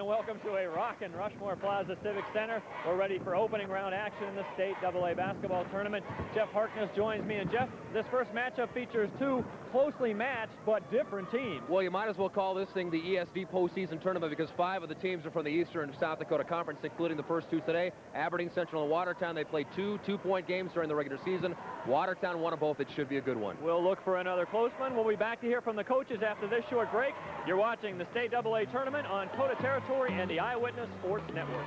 and welcome to a rockin' Rushmore Plaza Civic Center. We're ready for opening round action in the state AA basketball tournament. Jeff Harkness joins me, and Jeff, this first matchup features two closely matched but different teams. Well, you might as well call this thing the ESD postseason tournament because 5 of the teams are from the Eastern South Dakota Conference, including the first 2 today. Aberdeen Central and Watertown, they played 2 two-point games during the regular season. Watertown won them both. It should be a good one. We'll look for another close one. We'll be back to hear from the coaches after this short break. You're watching the state AA tournament on Coda Territory and the Eyewitness Sports Network.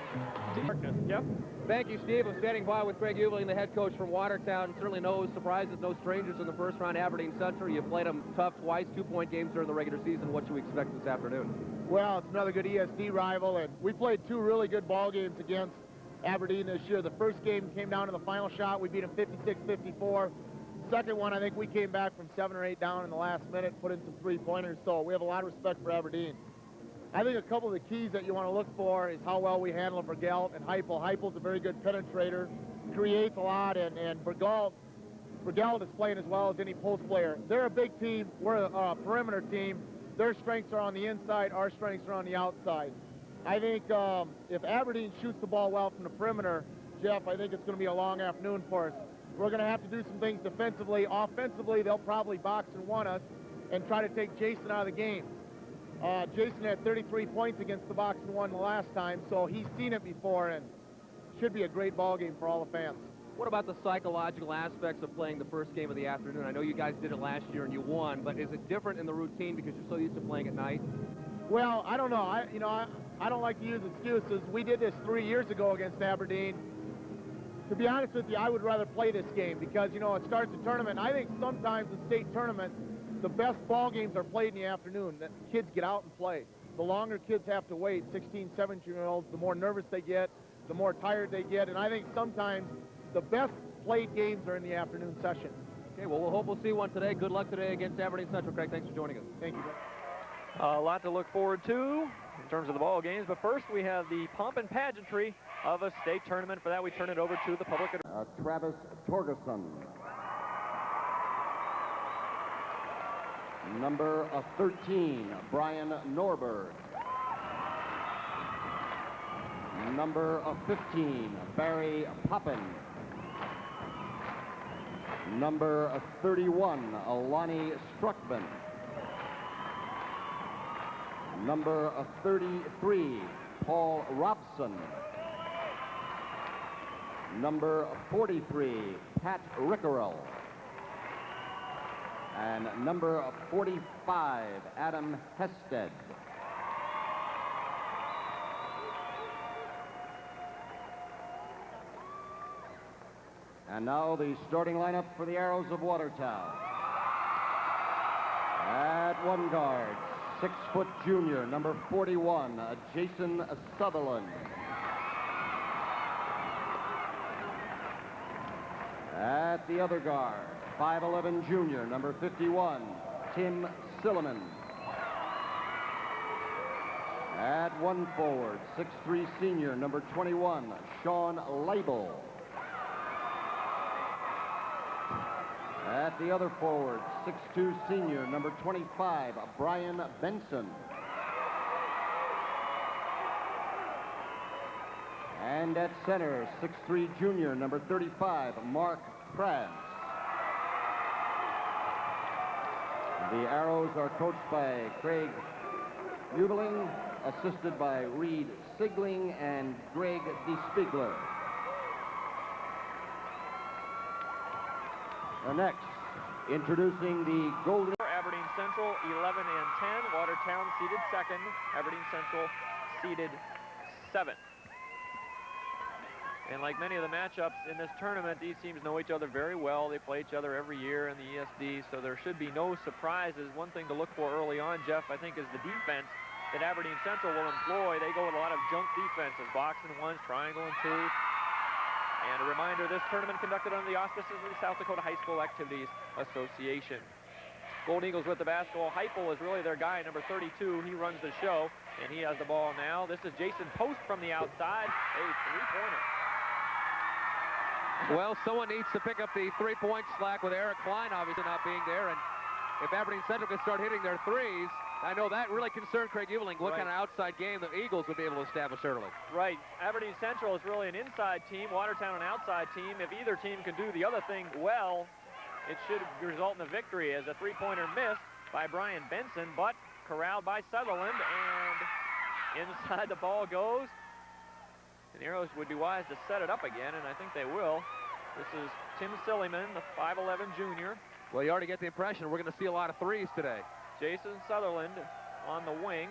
Harkness, Jeff? Thank you, Steve. I'm standing by with Greg Uebling, the head coach from Watertown. Certainly no surprises, no strangers in the first round. Aberdeen Central, you played them tough twice, 2-point games during the regular season. What should we expect this afternoon? Well, it's another good ESD rival, and we played 2 really good ball games against Aberdeen this year. The first game came down to the final shot. We beat them 56-54. Second one, I think we came back from 7 or 8 down in the last minute, put in some 3-pointers, so we have a lot of respect for Aberdeen. I think a couple of the keys that you want to look for is how well we handle Bergelt and Heipel. Heipel's a very good penetrator, creates a lot, and Bergelt is playing as well as any post player. They're a big team. We're a perimeter team. Their strengths are on the inside. Our strengths are on the outside. I think if Aberdeen shoots the ball well from the perimeter, Jeff, I think it's going to be a long afternoon for us. We're going to have to do some things defensively. Offensively, they'll probably box and one us and try to take Jason out of the game. Jason had 33 points against the box and one the last time, so he's seen it before, and should be a great ball game for all the fans. What about the psychological aspects of playing the first game of the afternoon? I know you guys did it last year and you won, but is it different in the routine because you're so used to playing at night? Well, I don't know. I don't like to use excuses. We did this 3 years ago against Aberdeen. To be honest with you, I would rather play this game because, it starts the tournament. I think sometimes the state tournament, the best ball games are played in the afternoon. The kids get out and play. The longer kids have to wait, 16, 17-year-olds, the more nervous they get, the more tired they get, and I think sometimes the best played games are in the afternoon session. Okay, well, we'll hope we'll see one today. Good luck today against Aberdeen Central. Craig, thanks for joining us. Thank you. A lot to look forward to in terms of the ball games, but first we have the pomp and pageantry of a state tournament. For that, we turn it over to the public. Travis Torgerson. Number 13, Brian Norberg. Number 15, Barry Poppin. Number 31, Alani Struckman. Number 33, Paul Robson. Number 43, Pat Rickerell. And number 45, Adam Hested. And now the starting lineup for the Arrows of Watertown. At one guard, 6-foot junior, number 41, Jason Sutherland. At the other guard, 5'11" junior, number 51, Tim Silliman. At one forward, 6'3" senior, number 21, Sean Leibel. At the other forward, 6'2" senior, number 25, Brian Benson. And at center, 6'3" junior, number 35, Mark Krantz. The Arrows are coached by Craig Uebling, assisted by Reed Sigling and Greg DeSpiegler. Next, introducing the Golden... Aberdeen Central, 11 and 10. Watertown seated second. Aberdeen Central seated 7th. And like many of the matchups in this tournament, these teams know each other very well. They play each other every year in the ESD, so there should be no surprises. One thing to look for early on, Jeff, I think, is the defense that Aberdeen Central will employ. They go with a lot of junk defenses, box and ones, triangle and two. And a reminder, this tournament conducted under the auspices of the South Dakota High School Activities Association. Golden Eagles with the basketball. Heipel is really their guy, number 32. He runs the show, and he has the ball now. This is Jason Post from the outside. A three-pointer. Well, someone needs to pick up the three-point slack with Eric Klein obviously not being there, and if Aberdeen Central can start hitting their threes, I know that really concerned Craig Eveling. What Right. kind of outside game the Eagles would be able to establish early. Right. Aberdeen Central is really an inside team, Watertown an outside team. If either team can do the other thing well, it should result in a victory, as a three-pointer missed by Brian Benson, but corralled by Sutherland, and inside the ball goes. And the Arrows would be wise to set it up again, and I think they will. This is Tim Silliman, the 5'11 junior. Well, you already get the impression we're going to see a lot of threes today. Jason Sutherland on the wing.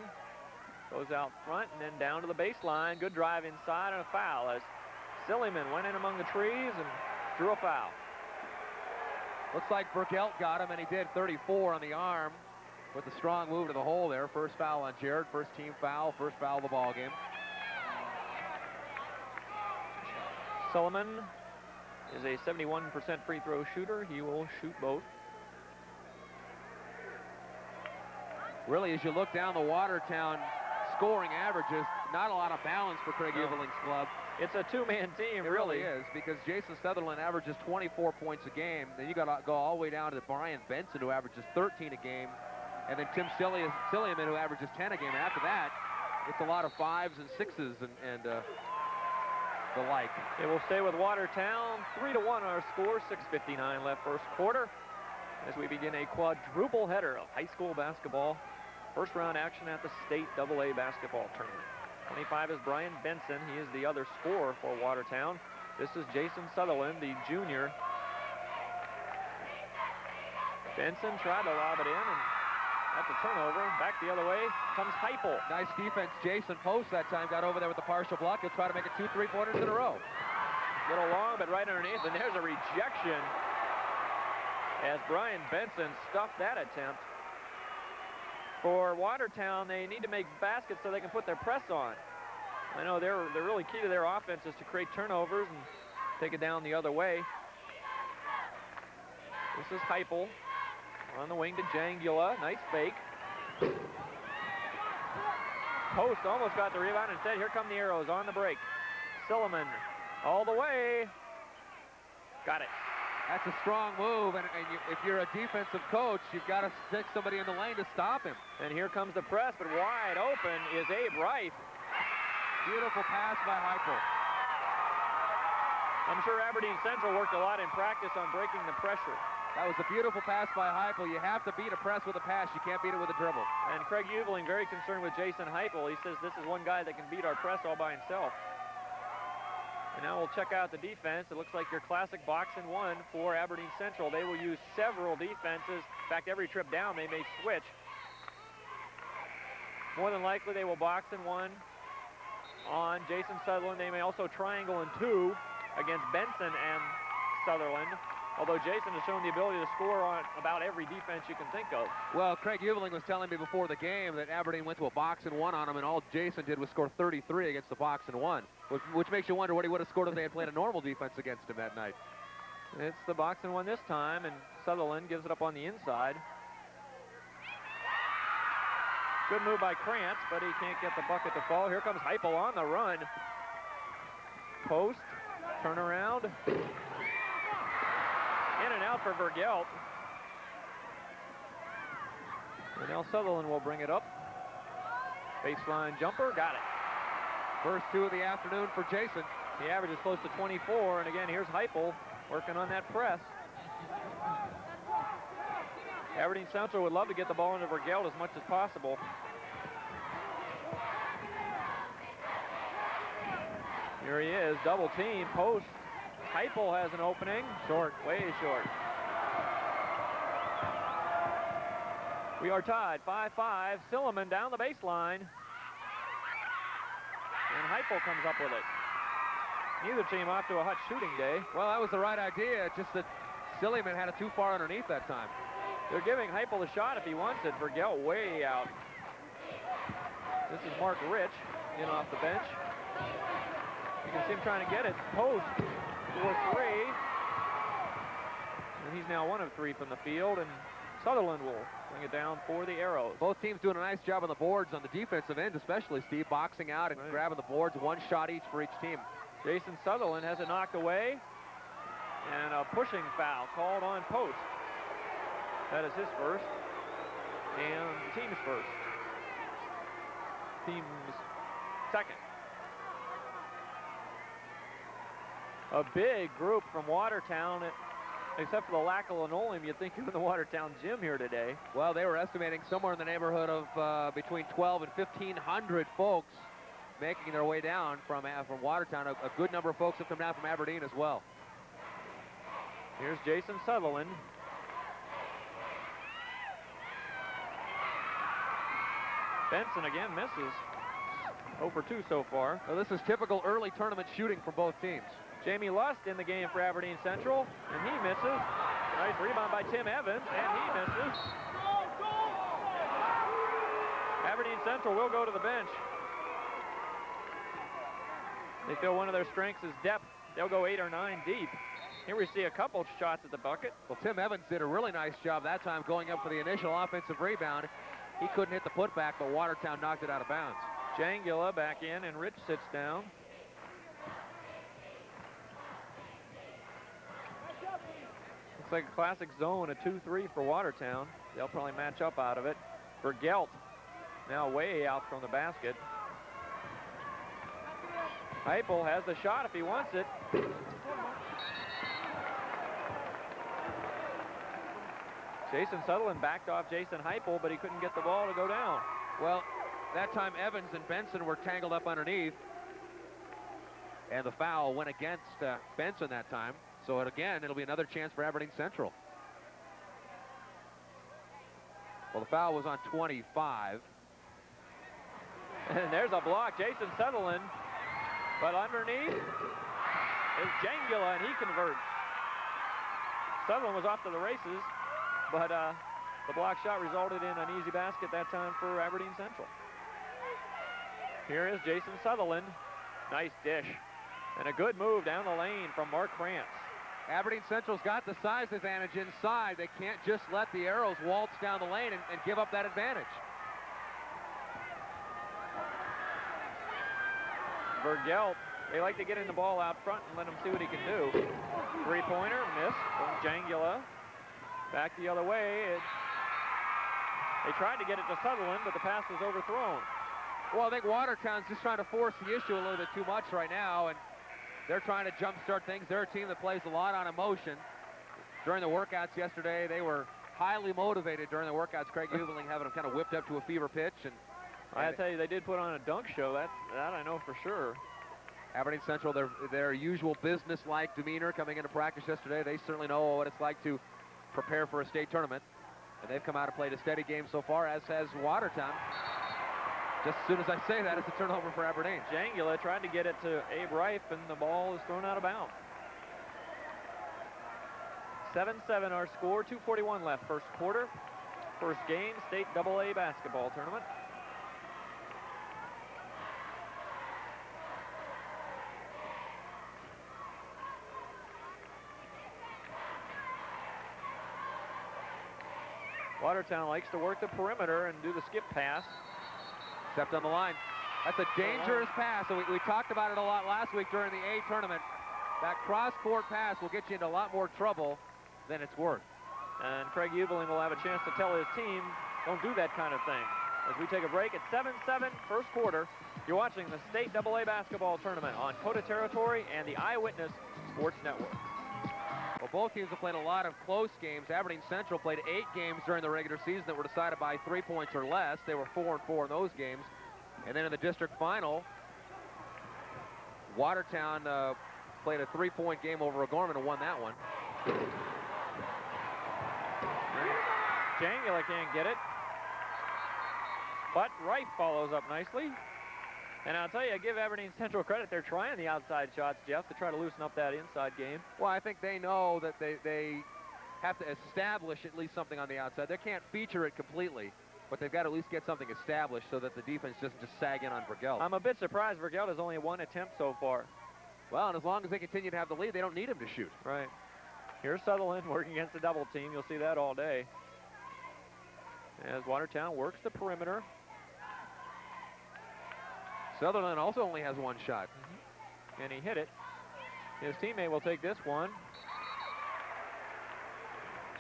Goes out front and then down to the baseline. Good drive inside and a foul, as Silliman went in among the trees and drew a foul. Looks like Burgelt got him, and he did. 34 on the arm with a strong move to the hole there. First foul on Jared, first team foul, first foul of the ball game. Sullivan is a 71% free throw shooter. He will shoot both. Really, as you look down the Watertown scoring averages, not a lot of balance for Craig Eveling's club. It's a two-man team, It really is, because Jason Sutherland averages 24 points a game. Then you got to go all the way down to Brian Benson, who averages 13 a game, and then Tim Silliman, who averages 10 a game. And after that, it's a lot of 5s and 6s and the like. It will stay with Watertown. 3-1 our score. 6:59 left first quarter, as we begin a quadruple header of high school basketball. First round action at the state AA basketball tournament. 25 is Brian Benson. He is the other scorer for Watertown. This is Jason Sutherland, the junior. Benson tried to lob it in, and that's a turnover. Back the other way comes Heupel. Nice defense. Jason Post that time got over there with the partial block. He'll try to make it 2 3-pointers in a row. Little long, but right underneath, and there's a rejection, as Brian Benson stuffed that attempt. For Watertown, they need to make baskets so they can put their press on. I know they're really key to their offense is to create turnovers and take it down the other way. This is Heupel on the wing to Jangula. Nice fake. Post almost got the rebound. Instead, here come the Arrows on the break. Silliman all the way. Got it. That's a strong move, and if you're a defensive coach, you've got to stick somebody in the lane to stop him. And here comes the press, but wide open is Abe Reif. Beautiful pass by Heupel. I'm sure Aberdeen Central worked a lot in practice on breaking the pressure. That was a beautiful pass by Heupel. You have to beat a press with a pass. You can't beat it with a dribble. And Craig Eveling very concerned with Jason Heupel. He says this is one guy that can beat our press all by himself. And now we'll check out the defense. It looks like your classic box and one for Aberdeen Central. They will use several defenses. In fact, every trip down they may switch. More than likely they will box and one on Jason Sutherland. They may also triangle and two against Benson and Sutherland. Although Jason has shown the ability to score on about every defense you can think of. Well, Craig Eveling was telling me before the game that Aberdeen went to a box and one on him, and all Jason did was score 33 against the box and one, which makes you wonder what he would have scored if they had played a normal defense against him that night. It's the box and one this time, and Sutherland gives it up on the inside. Good move by Krantz, but he can't get the bucket to fall. Here comes Heupel on the run. Post, turnaround. In and out for Vergelt. And now Sutherland will bring it up. Baseline jumper, got it. First two of the afternoon for Jason. The average is close to 24, and again, here's Heupel working on that press. Aberdeen Central would love to get the ball into Vergelt as much as possible. Here he is, double team, post. Heupel has an opening. Short, way short. We are tied, 5-5. Silliman down the baseline. And Heupel comes up with it. Neither team off to a hot shooting day. Well, that was the right idea, just that Silliman had it too far underneath that time. They're giving Heupel a shot if he wants it. Vergelt way out. This is Mark Rich in off the bench. You can see him trying to get it. Post for three. And he's now 1 of 3 from the field, and Sutherland will bring it down for the Arrows. Both teams doing a nice job on the boards on the defensive end, especially, Steve, boxing out and grabbing the boards, 1 shot each for each team. Jason Sutherland has it knocked away, and a pushing foul called on Post. That is his first. and the team's first. Team's second. A big group from Watertown, except for the lack of linoleum. You'd think you're in the Watertown gym here today. Well, they were estimating somewhere in the neighborhood of between 12 and 1,500 folks making their way down from Watertown. A good number of folks have come down from Aberdeen as well. Here's Jason Sutherland. Benson again misses. 0 for 2 so far. Well, this is typical early tournament shooting from both teams. Jamie Lust in the game for Aberdeen Central, and he misses. Nice rebound by Tim Evans, and he misses. Aberdeen Central will go to the bench. They feel one of their strengths is depth. They'll go 8 or 9 deep. Here we see a couple shots at the bucket. Well, Tim Evans did a really nice job that time going up for the initial offensive rebound. He couldn't hit the putback, but Watertown knocked it out of bounds. Jangula back in, and Rich sits down. Looks like a classic zone, a 2-3 for Watertown. They'll probably match up out of it. For Gelt, now way out from the basket. Heupel has the shot if he wants it. Jason Sutherland backed off Jason Heupel, but he couldn't get the ball to go down. Well, that time Evans and Benson were tangled up underneath, and the foul went against Benson that time. So again, it'll be another chance for Aberdeen Central. Well, the foul was on 25. And there's a block, Jason Sutherland. But underneath is Jangula, and he converts. Sutherland was off to the races, but the block shot resulted in an easy basket that time for Aberdeen Central. Here is Jason Sutherland. Nice dish. And a good move down the lane from Mark Krantz. Aberdeen Central's got the size advantage inside. They can't just let the arrows waltz down the lane and give up that advantage. Vergelt, they like to get in the ball out front and let him see what he can do. Three-pointer, missed from Jangula. Back the other way. They tried to get it to Sutherland, but the pass was overthrown. Well, I think Watertown's just trying to force the issue a little bit too much right now, and they're trying to jumpstart things. They're a team that plays a lot on emotion. During the workouts yesterday, they were highly motivated during the workouts. Craig Uebling having them kind of whipped up to a fever pitch. And I tell you, they did put on a dunk show. That I know for sure. Aberdeen Central, their usual business-like demeanor coming into practice yesterday. They certainly know what it's like to prepare for a state tournament. And they've come out and played a steady game so far, as has Watertown. Just as soon as I say that, it's a turnover for Aberdeen. Jangula tried to get it to Abe Reif, and the ball is thrown out of bounds. 7-7 our score, 2:41 left first quarter. First game, state AA basketball tournament. Watertown likes to work the perimeter and do the skip pass. Stepped on the line. That's a dangerous pass. So we talked about it a lot last week during the A tournament. That cross-court pass will get you into a lot more trouble than it's worth. And Craig Uebling will have a chance to tell his team, don't do that kind of thing. As we take a break at 7-7 first quarter, you're watching the State AA basketball tournament on Coda Territory and the Eyewitness Sports Network. Well, both teams have played a lot of close games. Aberdeen Central played 8 games during the regular season that were decided by 3 points or less. They were 4-4 in those games. And then in the district final, Watertown played a 3-point game over O'Gorman and won that one. Jangula can't get it. But Reif follows up nicely. And I'll tell you, I give Aberdeen Central credit. They're trying the outside shots, Jeff, to try to loosen up that inside game. Well, I think they know that they have to establish at least something on the outside. They can't feature it completely, but they've got to at least get something established so that the defense doesn't just sag in on Vergelt. I'm a bit surprised Vergelt has only 1 attempt so far. Well, and as long as they continue to have the lead, they don't need him to shoot. Right. Here's Sutherland working against the double team. You'll see that all day. As Watertown works the perimeter. Sutherland also only has 1 shot. And he hit it. His teammate will take this one.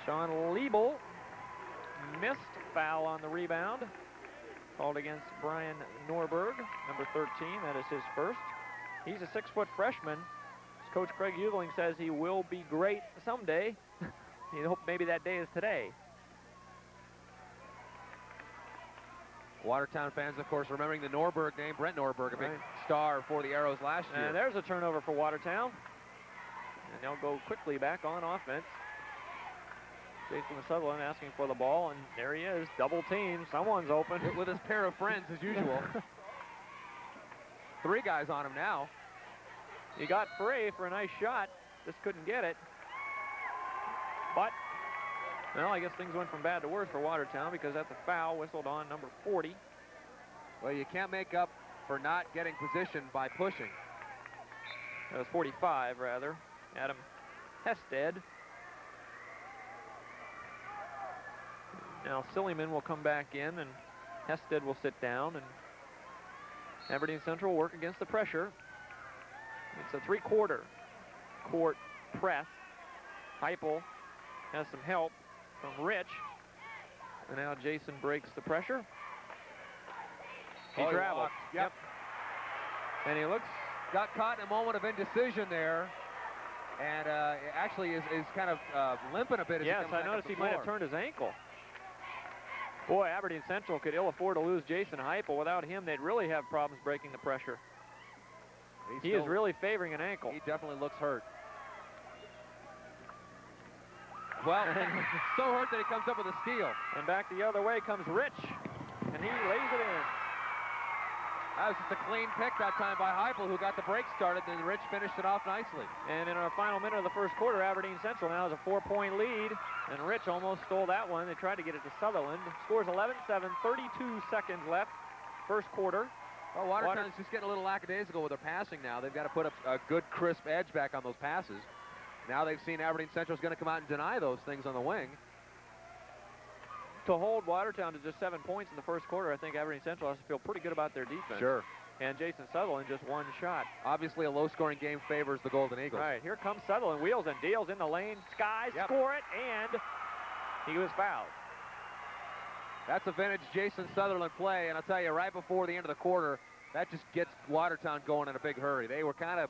Sean Liebel missed Foul on the rebound. Called against Brian Norberg, number 13. That is his first. He's a 6-foot freshman. As Coach Craig Eugling says, he will be great someday. You hope maybe that day is today. Watertown fans, of course, remembering the Norberg name, Brent Norberg, a big star for the Arrows last year. And there's a turnover for Watertown. And they'll go quickly back on offense. Jason Sutherland asking for the ball, and there he is, double team. Someone's open. With his pair of friends, as usual. 3 guys on him now. He got Frey for a nice shot. Just couldn't get it. But, well, I guess things went from bad to worse for Watertown because that's a foul whistled on number 40. Well, you can't make up for not getting position by pushing. That was 45, rather. Adam Hested. Now Silliman will come back in, and Hested will sit down, and Aberdeen Central will work against the pressure. It's a 3-quarter court press. Heupel has some help from Rich. And now Jason breaks the pressure. He traveled. Yep. And he got caught in a moment of indecision there. And actually is kind of limping a bit. Yes, I noticed he might have turned his ankle. Boy, Aberdeen Central could ill afford to lose Jason Heupel. Without him, they'd really have problems breaking the pressure. He is really favoring an ankle. He definitely looks hurt. Well, so hurt that he comes up with a steal. And back the other way comes Rich, and he lays it in. That was just a clean pick that time by Heupel, who got the break started, and Rich finished it off nicely. And in our final minute of the first quarter, Aberdeen Central now has a 4-point lead, and Rich almost stole that one. They tried to get it to Sutherland. Scores 11-7, 32 seconds left, first quarter. Well, Watertown's just getting a little lackadaisical with their passing now. They've got to put up a good, crisp edge back on those passes. Now they've seen Aberdeen Central's going to come out and deny those things on the wing. To hold Watertown to just 7 points in the first quarter, I think Aberdeen Central has to feel pretty good about their defense. Sure. And Jason Sutherland just 1 shot. Obviously, a low-scoring game favors the Golden Eagles. Right, here comes Sutherland. Wheels and deals in the lane. Skies, score it, and he was fouled. That's a vintage Jason Sutherland play, and I'll tell you, right before the end of the quarter, that just gets Watertown going in a big hurry. They were kind of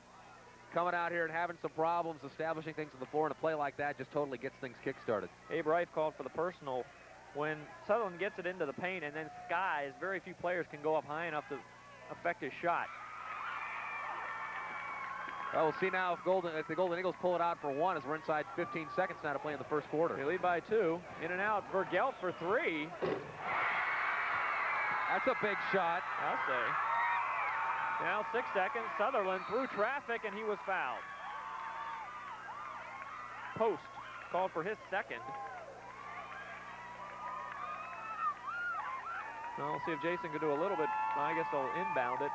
coming out here and having some problems, establishing things on the floor, and a play like that just totally gets things kick-started. Abe Reif called for the personal. When Sutherland gets it into the paint and then skies, very few players can go up high enough to affect his shot. Well, we'll see now if the Golden Eagles pull it out for 1, as we're inside 15 seconds now to play in the first quarter. They lead by 2. In and out. Vergelt for 3. That's a big shot. I'll say. Now 6 seconds. Sutherland through traffic, and he was fouled. Post called for his second. Well, we'll see if Jason can do a little bit. I guess they'll inbound it.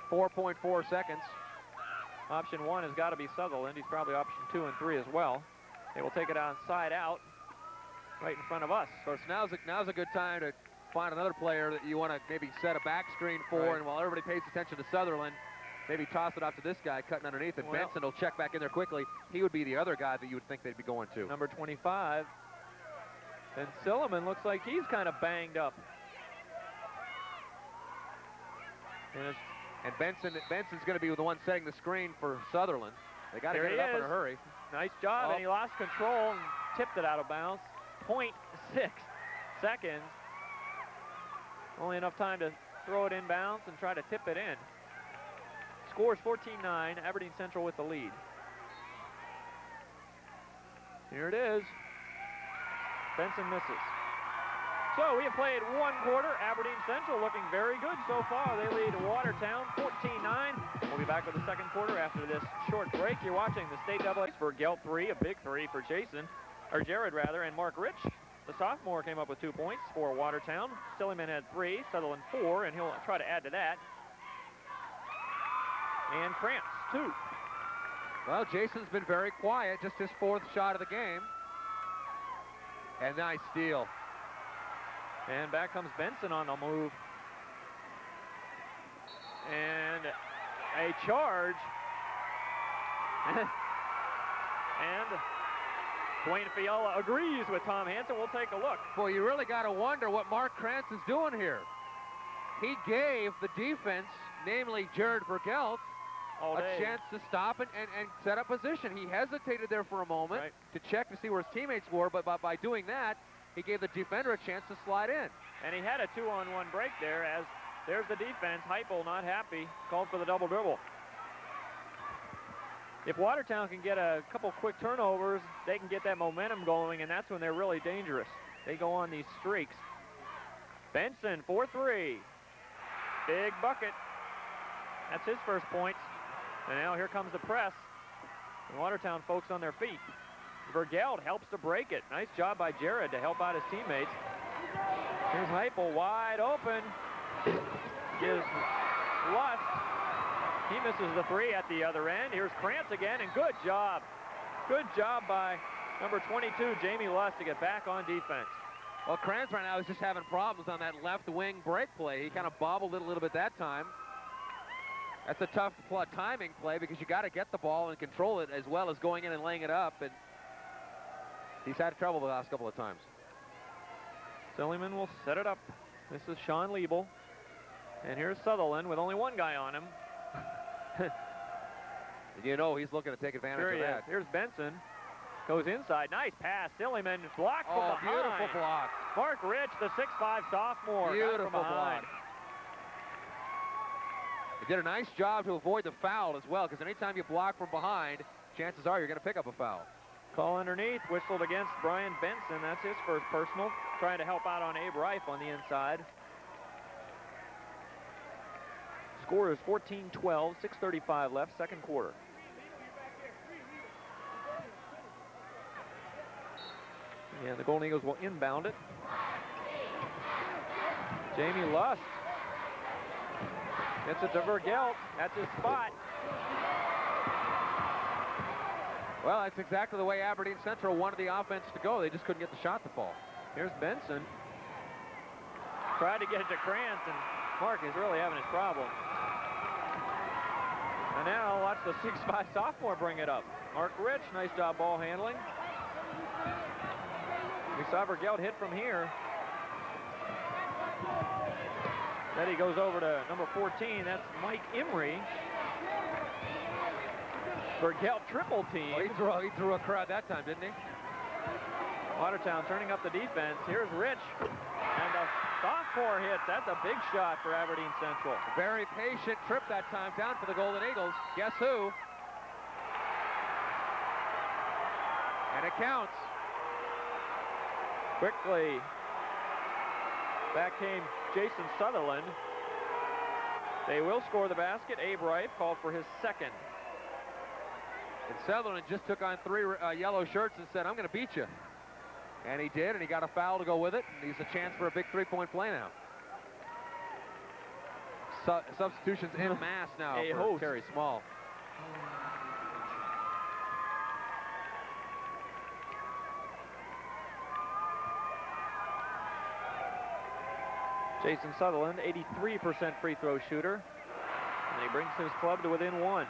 4.4 seconds. Option 1 has got to be Sutherland. He's probably option 2 and 3 as well. They will take it outside out, right in front of us. Of course, now's a good time to find another player that you want to maybe set a back screen for, right. And while everybody pays attention to Sutherland, maybe toss it off to this guy cutting underneath, and Benson will check back in there quickly. He would be the other guy that you would think they'd be going to. Number 25. And Silliman looks like he's kind of banged up. And Benson's going to be the one setting the screen for Sutherland. They got to get it up in a hurry. Nice job, and he lost control and tipped it out of bounds. 0.6 seconds. Only enough time to throw it inbounds and try to tip it in. Scores 14-9, Aberdeen Central with the lead. Here it is. Benson misses. So we have played 1 quarter. Aberdeen Central looking very good so far. They lead Watertown 14-9. We'll be back with the second quarter after this short break. You're watching the State AA for Gelt 3, a big 3 for Jared rather, and Mark Rich. The sophomore came up with 2 points for Watertown. Silliman had 3, Sutherland 4, and he'll try to add to that. And Cramps 2. Well, Jason's been very quiet, just his 4th shot of the game. And nice steal. And back comes Benson on the move. And a charge. And Dwayne Fiala agrees with Tom Hansen. We'll take a look. Boy, you really got to wonder what Mark Krantz is doing here. He gave the defense, namely Jared Vergelt, a chance to stop and set up position. He hesitated there for a moment to check to see where his teammates were, but by doing that, he gave the defender a chance to slide in. And he had a 2-on-1 break there, as there's the defense. Heupel not happy, called for the double dribble. If Watertown can get a couple quick turnovers, they can get that momentum going, and that's when they're really dangerous. They go on these streaks. Benson, 4-3. Big bucket. That's his first points. And now here comes the press. The Watertown folks on their feet. Vergelt helps to break it. Nice job by Jared to help out his teammates. Here's Heupel wide open. Gives Lust. He misses the three at the other end. Here's Krantz again, and good job. Good job by number 22, Jamie Lust, to get back on defense. Well, Krantz right now is just having problems on that left wing break play. He kind of bobbled it a little bit that time. That's a tough timing play because you got to get the ball and control it as well as going in and laying it up. And he's had trouble the last couple of times. Silliman will set it up. This is Sean Liebel. And here's Sutherland with only one guy on him. You know he's looking to take advantage of that. Here's Benson. Goes inside. Nice pass. Silliman blocked from behind. Beautiful block. Mark Rich, the 6'5 sophomore. Beautiful block. He did a nice job to avoid the foul as well, because anytime you block from behind, chances are you're going to pick up a foul. Call underneath, whistled against Brian Benson. That's his first personal. Trying to help out on Abe Reif on the inside. Score is 14-12, 6:35 left, second quarter. And the Golden Eagles will inbound it. Jamie Lust gets it to Vergelt. That's his spot. Well, that's exactly the way Aberdeen Central wanted the offense to go. They just couldn't get the shot to fall. Here's Benson. Tried to get it to Krantz, and Mark is really having his problem. And now watch the 6'5 sophomore bring it up. Mark Rich, nice job ball handling. We saw Vergelt hit from here. Then he goes over to number 14. That's Mike Emery. Vergelt triple team. Oh, he threw a crowd that time, didn't he? Watertown turning up the defense. Here's Rich. And the sophomore hits. That's a big shot for Aberdeen Central. Very patient trip that time down for the Golden Eagles. Guess who? And it counts. Quickly, back came Jason Sutherland. They will score the basket. Abe Reif called for his second. And Sutherland just took on three yellow shirts and said, I'm going to beat you. And he did, and he got a foul to go with it. And he's a chance for a big three-point play now. Substitutions en masse now for Terry Small. Jason Sutherland, 83% free throw shooter. And he brings his club to within one.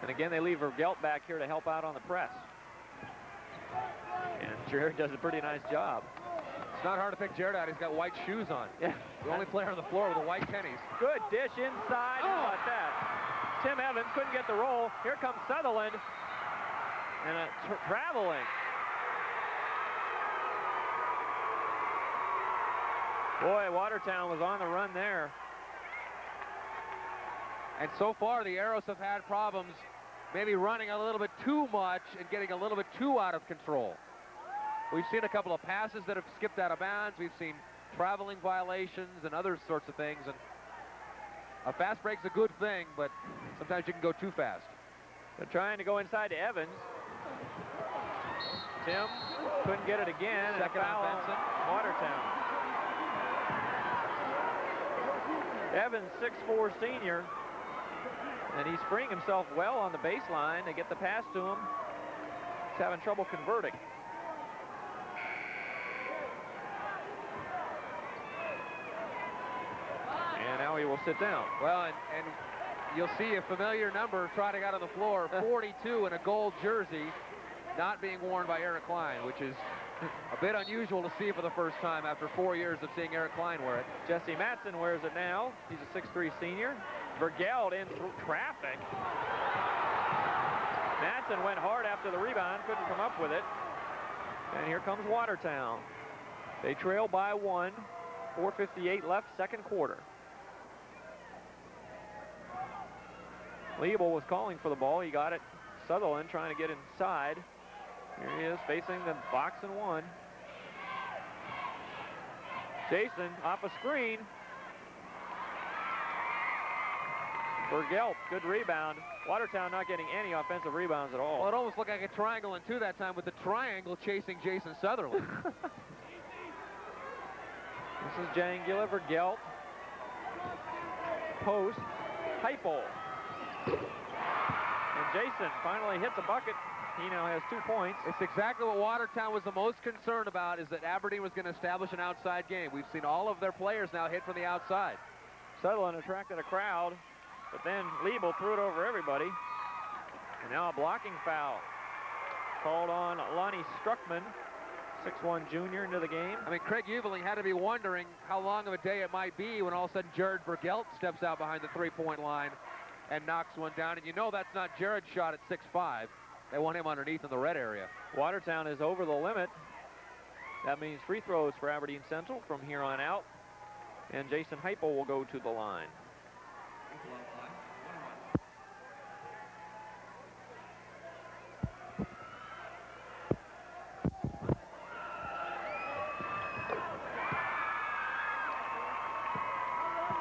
And again, they leave Vergelt back here to help out on the press. And Jared does a pretty nice job. It's not hard to pick Jared out. He's got white shoes on. Yeah. The only player on the floor with the white tennies. Good dish inside. How about that? Tim Evans couldn't get the roll. Here comes Sutherland. And traveling. Boy, Watertown was on the run there. And so far, the Arrows have had problems maybe running a little bit too much and getting a little bit too out of control. We've seen a couple of passes that have skipped out of bounds. We've seen traveling violations and other sorts of things. And a fast break's a good thing, but sometimes you can go too fast. They're trying to go inside to Evans. Tim couldn't get it again. Second on Benson. Watertown. Evans, 6'4" senior. And he's freeing himself well on the baseline. They get the pass to him. He's having trouble converting. And now he will sit down. Well, and you'll see a familiar number trotting out on the floor, 42 in a gold jersey. not being worn by Eric Klein, which is a bit unusual to see for the first time after 4 years of seeing Eric Klein wear it. Jesse Matson wears it now. He's a 6'3" senior. Vergeld in through traffic. Matson went hard after the rebound, couldn't come up with it. And here comes Watertown. They trail by 1. 4:58 left, second quarter. Liebel was calling for the ball. He got it. Sutherland trying to get inside. Here he is facing the box and one. Jason off a screen. Vergelt, good rebound. Watertown not getting any offensive rebounds at all. Well, it almost looked like a triangle in two that time with the triangle chasing Jason Sutherland. This is Jangula, Vergelt. Post, Heupel. And Jason finally hits a bucket. He now has 2 points. It's exactly what Watertown was the most concerned about, is that Aberdeen was going to establish an outside game. We've seen all of their players now hit from the outside. Sutherland attracted a crowd, but then Liebel threw it over everybody. And now a blocking foul called on Lonnie Struckman, 6'1" junior, into the game. I mean, Craig Uveling had to be wondering how long of a day it might be when all of a sudden Jared Vergelt steps out behind the three-point line and knocks one down. And you know that's not Jared's shot at 6'5". They want him underneath in the red area. Watertown is over the limit. That means free throws for Aberdeen Central from here on out. And Jason Heupel will go to the line.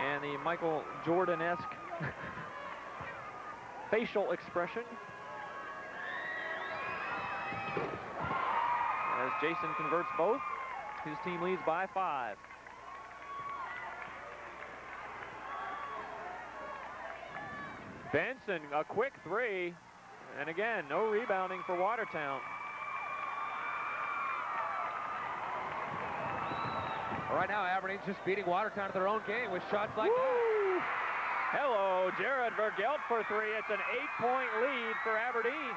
And the Michael Jordan-esque facial expression as Jason converts both. His team leads by 5. Benson, a quick three. And again, no rebounding for Watertown. Right now, Aberdeen's just beating Watertown at their own game with shots like that. Hello, Jared Vergelt for 3. It's an 8-point lead for Aberdeen.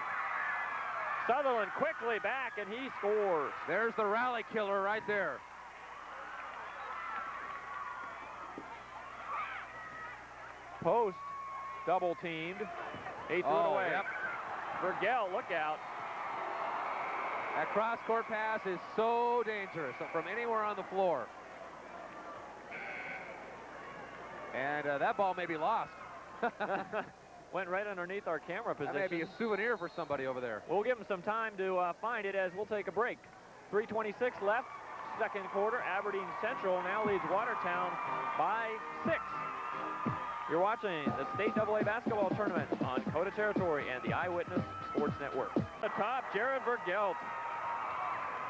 Sutherland quickly back, and he scores. There's the rally killer right there. Post, double teamed. He threw it away. Yep. Vergelt, look out. That cross-court pass is so dangerous from anywhere on the floor. And that ball may be lost. Went right underneath our camera position. That may be a souvenir for somebody over there. We'll give him some time to find it as we'll take a break. 3:26 left, second quarter. Aberdeen Central now leads Watertown by 6. You're watching the State AA Basketball Tournament on Coda Territory and the Eyewitness Sports Network. The top, Jared Vergelt.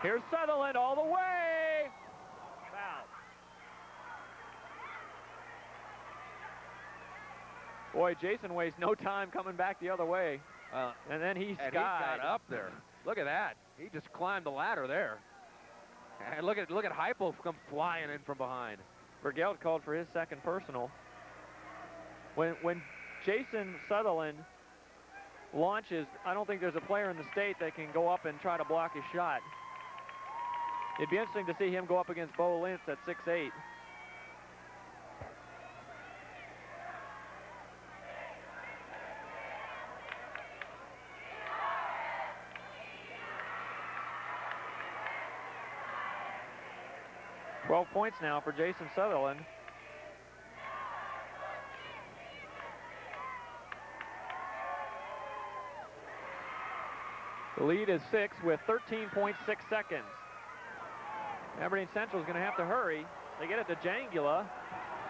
Here's Sutherland all the way. Foul. Boy, Jason wastes no time coming back the other way. And then he skied. He got up there. Look at that. He just climbed the ladder there. And look at Heupel come flying in from behind. Vergelt called for his second personal. When Jason Sutherland launches, I don't think there's a player in the state that can go up and try to block his shot. It'd be interesting to see him go up against Bo Lintz at 6'8". $12 points now for Jason Sutherland. The lead is 6 with 13.6 seconds. Aberdeen Central is going to have to hurry. They get it to Jangula.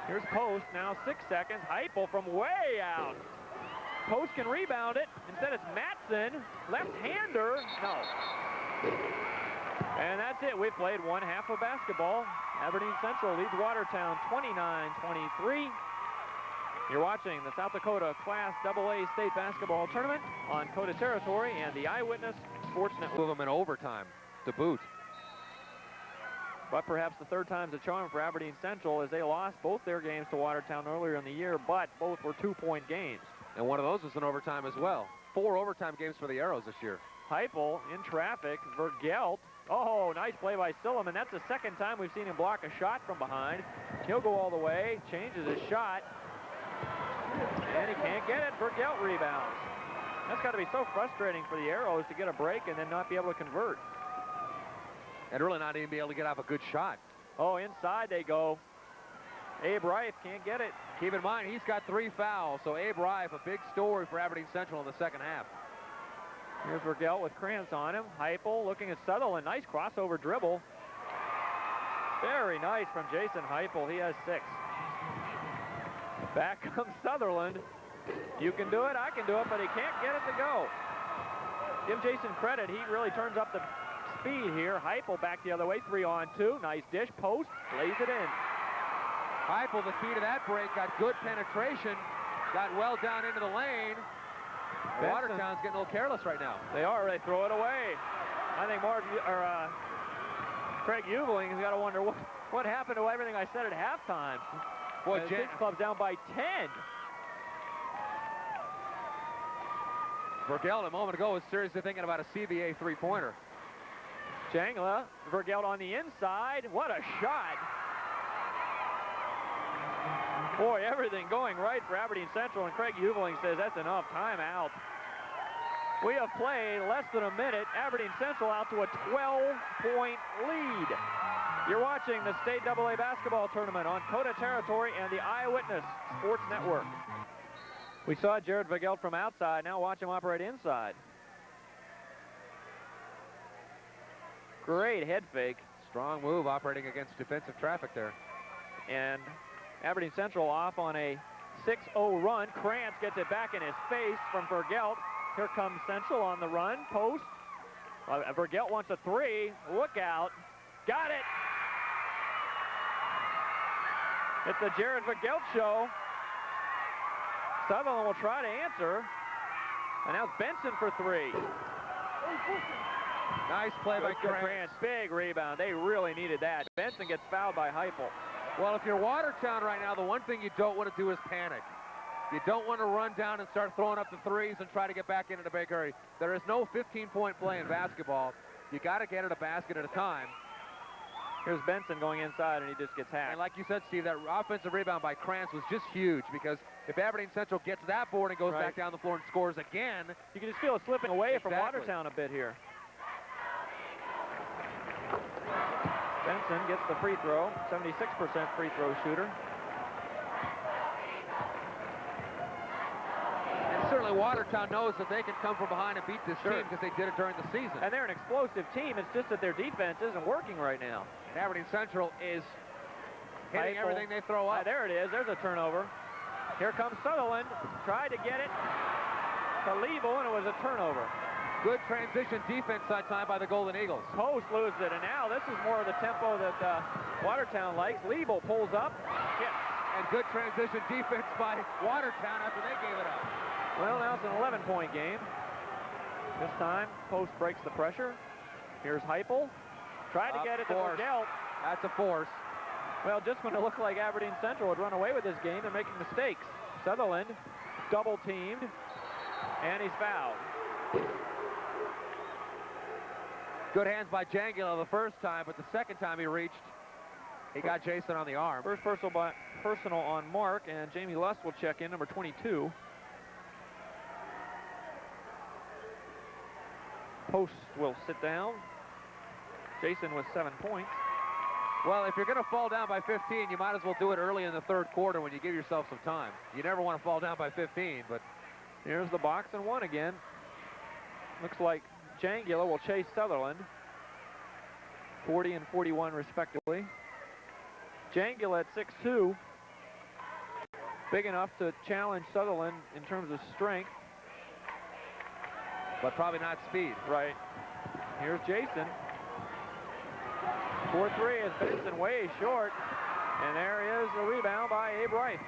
Here's Post, now 6 seconds. Heupel from way out. Post can rebound it. Instead it's Matson, left-hander. No. And that's it. We've played one half of basketball. Aberdeen Central leads Watertown 29-23. You're watching the South Dakota Class AA State Basketball Tournament on Coda Territory and the Eyewitness Sports Network. Two of them in overtime to boot. But perhaps the third time's a charm for Aberdeen Central, as they lost both their games to Watertown earlier in the year, but both were 2-point games. And one of those was in overtime as well. 4 overtime games for the Arrows this year. Heupel in traffic. Vergelt. Oh, nice play by Silliman. That's the second time we've seen him block a shot from behind. He'll go all the way, changes his shot, and he can't get it. Vergelt rebounds. That's got to be so frustrating for the Arrows to get a break and then not be able to convert. And really not even be able to get off a good shot. Oh, inside they go. Abe Reif can't get it. Keep in mind, he's got 3 fouls, so Abe Reif, a big story for Aberdeen Central in the second half. Here's Vergelt with Krantz on him. Heupel looking at Sutherland. Nice crossover dribble. Very nice from Jason Heupel. He has 6. Back comes Sutherland. You can do it, I can do it, but he can't get it to go. Give Jason credit. He really turns up the speed here. Heupel back the other way. 3-on-2. Nice dish. Post. Lays it in. Heupel, the key to that break, got good penetration. Got well down into the lane. Benson. Watertown's getting a little careless right now. They are. They throw it away. I think Craig Uveling has got to wonder what happened to everything I said at halftime. Boy, Kings Club's down by 10. Vergelt a moment ago was seriously thinking about a CBA three-pointer. Jangla, Vergelt on the inside. What a shot. Boy, everything going right for Aberdeen Central, and Craig Uveling says that's enough. Timeout. We have played less than a minute. Aberdeen Central out to a 12-point lead. You're watching the State AA basketball tournament on Coda Territory and the Eyewitness Sports Network. We saw Jared Vergelt from outside. Now watch him operate inside. Great head fake. Strong move operating against defensive traffic there. And Aberdeen Central off on a 6-0 run. Krantz gets it back in his face from Vergelt. Here comes Central on the run. Post. Vergelt wants a 3. Look out. Got it. It's the Jared Vergelt show. Sutherland will try to answer. And now it's Benson for 3. Nice play by Krantz. Big rebound. They really needed that. Benson gets fouled by Heupel. Well, if you're Watertown right now, the one thing you don't want to do is panic. You don't want to run down and start throwing up the threes and try to get back into the big hurry. There is no 15-point play in basketball. You got to get at a basket at a time. Here's Benson going inside, and he just gets hacked. And like you said, Steve, that offensive rebound by Krantz was just huge, because if Aberdeen Central gets that board and goes back down the floor and scores again, you can just feel it slipping away from Watertown a bit here. Benson gets the free throw, 76% free throw shooter. And certainly Watertown knows that they can come from behind and beat this team because they did it during the season. And they're an explosive team. It's just that their defense isn't working right now. And Aberdeen Central is hitting everything they throw up. There it is. There's a turnover. Here comes Sutherland. Tried to get it to Liebel, and it was a turnover. Good transition defense that time by the Golden Eagles. Post loses it, and now this is more of the tempo that Watertown likes. Liebel pulls up. And good transition defense by Watertown after they gave it up. Well, now it's an 11-point game. This time, Post breaks the pressure. Here's Heupel. Tried to get it to Vergelt. That's a force. Well, just when it looked like Aberdeen Central would run away with this game, they're making mistakes. Sutherland double-teamed, and he's fouled. Good hands by Jangula the first time, but the second time he reached, he got Jason on the arm. First personal on Mark, and Jamie Lust will check in, number 22. Post will sit down. Jason with 7 points. Well, if you're going to fall down by 15, you might as well do it early in the third quarter when you give yourself some time. You never want to fall down by 15, but here's the box and one again. Looks like Jangula will chase Sutherland. 40 and 41 respectively. Jangula at 6'2". Big enough to challenge Sutherland in terms of strength. But probably not speed. Right. Here's Jason. 4-3 is Benson way short. And there is the rebound by Abe Reif.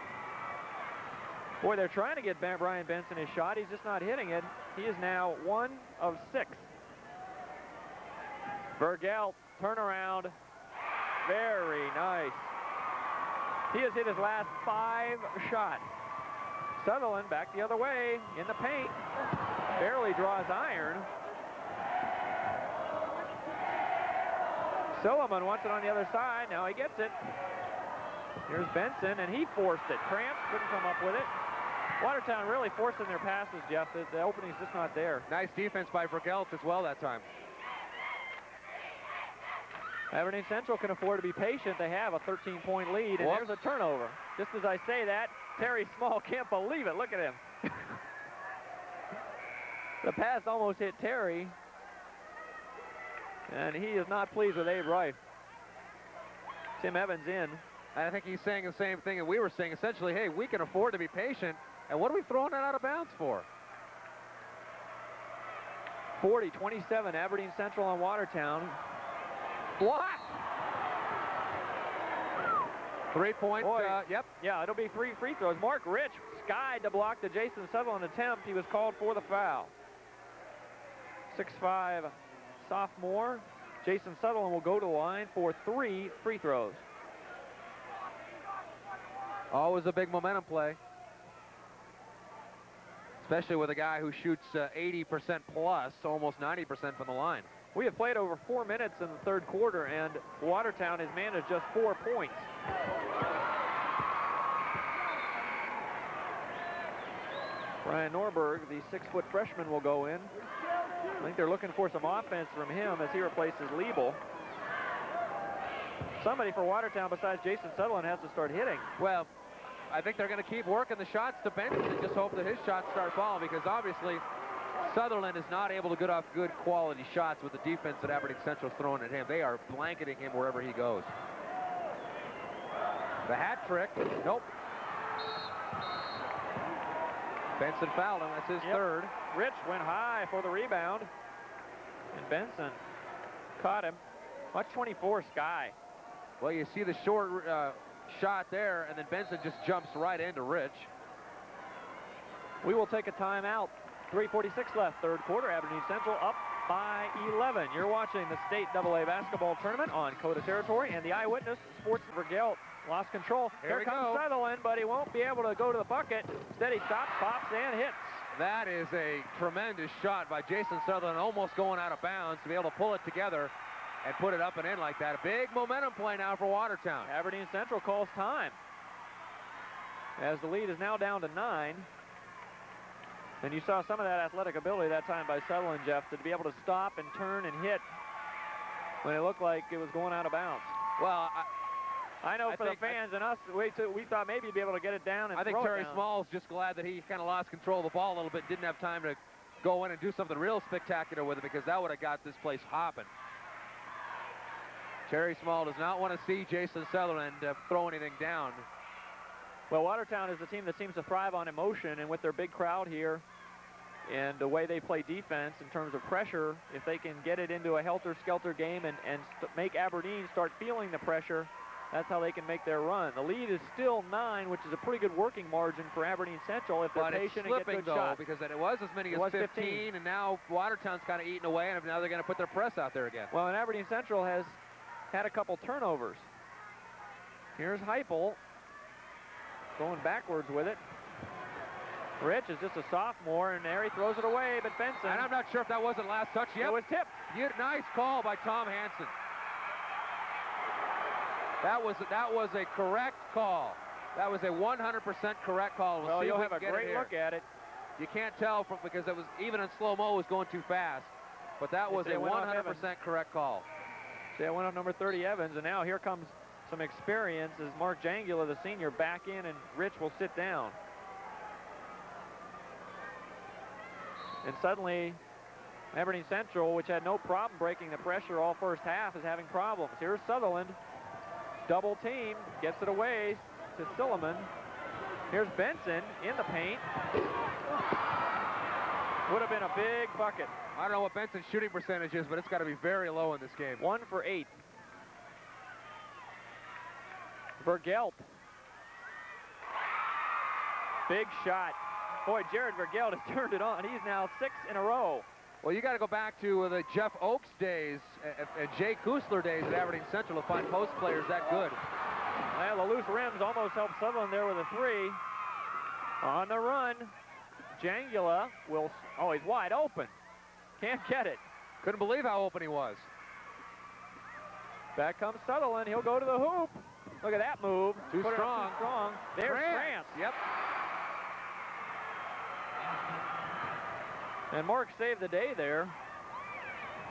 Boy, they're trying to get Brian Benson his shot. He's just not hitting it. He is now 1 of 6. Vergelt, turnaround. Very nice. He has hit his last 5 shots. Sutherland back the other way in the paint. Barely draws iron. Silliman wants it on the other side. Now he gets it. Here's Benson, and he forced it. Cramps couldn't come up with it. Watertown really forcing their passes, Jeff. The opening's just not there. Nice defense by Vergelt as well that time. Aberdeen Central can afford to be patient. They have a 13-point lead, and there's a turnover. Just as I say that, Terry Small can't believe it. Look at him. The pass almost hit Terry, and he is not pleased with Abe Wright. Tim Evans in. And I think he's saying the same thing that we were saying. Essentially, hey, we can afford to be patient, and what are we throwing that out of bounds for? 40-27, Aberdeen Central on Watertown. Block! 3 point, yep. Yeah, it'll be 3 free throws. Mark Rich skied to block the Jason Sutherland attempt. He was called for the foul. 6'5" sophomore. Jason Sutherland will go to the line for 3 free throws. Always a big momentum play. Especially with a guy who shoots 80% plus, almost 90% from the line. We have played over 4 minutes in the third quarter, and Watertown has managed just 4 points. Brian Norberg, the 6-foot freshman, will go in. I think they're looking for some offense from him as he replaces Liebel. Somebody for Watertown besides Jason Sutherland has to start hitting. Well, I think they're going to keep working the shots to Benson and just hope that his shots start falling, because obviously Sutherland is not able to get off good quality shots with the defense that Aberdeen Central's throwing at him. They are blanketing him wherever he goes. The hat trick, nope. Benson fouled him, that's his third. Rich went high for the rebound, and Benson caught him. Watch 24, Sky. Well, you see the short shot there, and then Benson just jumps right into Rich. We will take a timeout. 3:46 left, third quarter. Aberdeen Central up by 11. You're watching the state AA basketball tournament on Coda territory, and the Eyewitness Sports Vergelt lost control. Here comes Sutherland, but he won't be able to go to the bucket. Instead, he stops, pops, and hits. That is a tremendous shot by Jason Sutherland, almost going out of bounds to be able to pull it together and put it up and in like that. A big momentum play now for Watertown. Aberdeen Central calls time, as the lead is now down to 9. And you saw some of that athletic ability that time by Sutherland, Jeff, to be able to stop and turn and hit when it looked like it was going out of bounds. Well, I know for the fans and us, we thought maybe he'd be able to get it down and I think throw Terry it down. Small's just glad that he kind of lost control of the ball a little bit, didn't have time to go in and do something real spectacular with it, because that would have got this place hopping. Terry Small does not want to see Jason Sutherland throw anything down. Well, Watertown is the team that seems to thrive on emotion, and with their big crowd here and the way they play defense in terms of pressure, if they can get it into a helter-skelter game and make Aberdeen start feeling the pressure, that's how they can make their run. The lead is still 9, which is a pretty good working margin for Aberdeen Central if they're patient and get good shots. Because it was as many as 15, and now Watertown's kind of eating away, and now they're going to put their press out there again. Well, and Aberdeen Central has had a couple turnovers. Here's Heupel going backwards with it. Rich is just a sophomore, and there he throws it away, but Benson. And I'm not sure if that wasn't last touch yet. It was tipped. Nice call by Tom Hansen. That was a correct call. That was a 100% correct call. Well, you'll have a great look at it. You can't tell because it was, even in slow-mo, it was going too fast. But that was a 100% correct call. See, I went on number 30, Evans, and now here comes some experience as Mark Jangula, the senior, back in, and Rich will sit down. And suddenly, Aberdeen Central, which had no problem breaking the pressure all first half, is having problems. Here's Sutherland, double team, gets it away to Silliman. Here's Benson in the paint. Would have been a big bucket. I don't know what Benson's shooting percentage is, but it's got to be very low in this game. 1 for 8. Vergelt. Big shot. Boy, Jared Vergelt has turned it on. He's now 6 in a row. Well, you got to go back to the Jeff Oakes days and Jay Kusler days at Aberdeen Central to find post players that good. Well, the loose rims almost helped Sutherland there with a 3. On the run, Jangula will, oh, he's wide open. Can't get it. Couldn't believe how open he was. Back comes Sutherland. He'll go to the hoop. Look at that move. Too Put it up strong. too strong. There's France. Yep. And Mark saved the day there.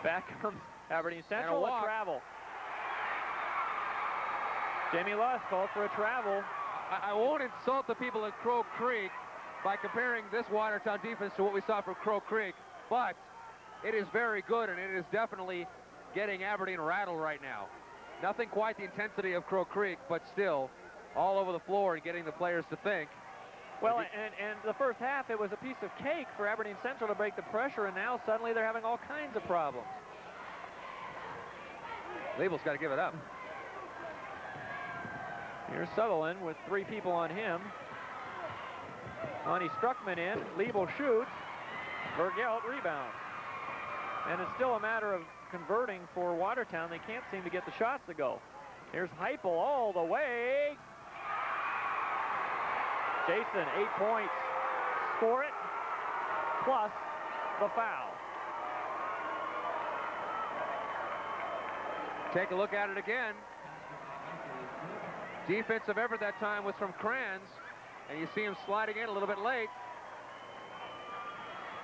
Back comes Aberdeen Central. A travel. Jamie Luss called for a travel. I won't insult the people at Crow Creek by comparing this Watertown defense to what we saw from Crow Creek, but it is very good, and it is definitely getting Aberdeen rattled right now. Nothing quite the intensity of Crow Creek, but still all over the floor and getting the players to think. Well, and the first half, it was a piece of cake for Aberdeen Central to break the pressure, and now suddenly they're having all kinds of problems. Liebel's got to give it up. Here's Sutherland with 3 people on him. Lonnie Struckman in. Liebel shoots. Vergelt rebounds. And it's still a matter of converting for Watertown. They can't seem to get the shots to go. Here's Heupel all the way. Jason, 8 points. Score it, plus the foul. Take a look at it again. Defensive effort that time was from Kranz, and you see him sliding in a little bit late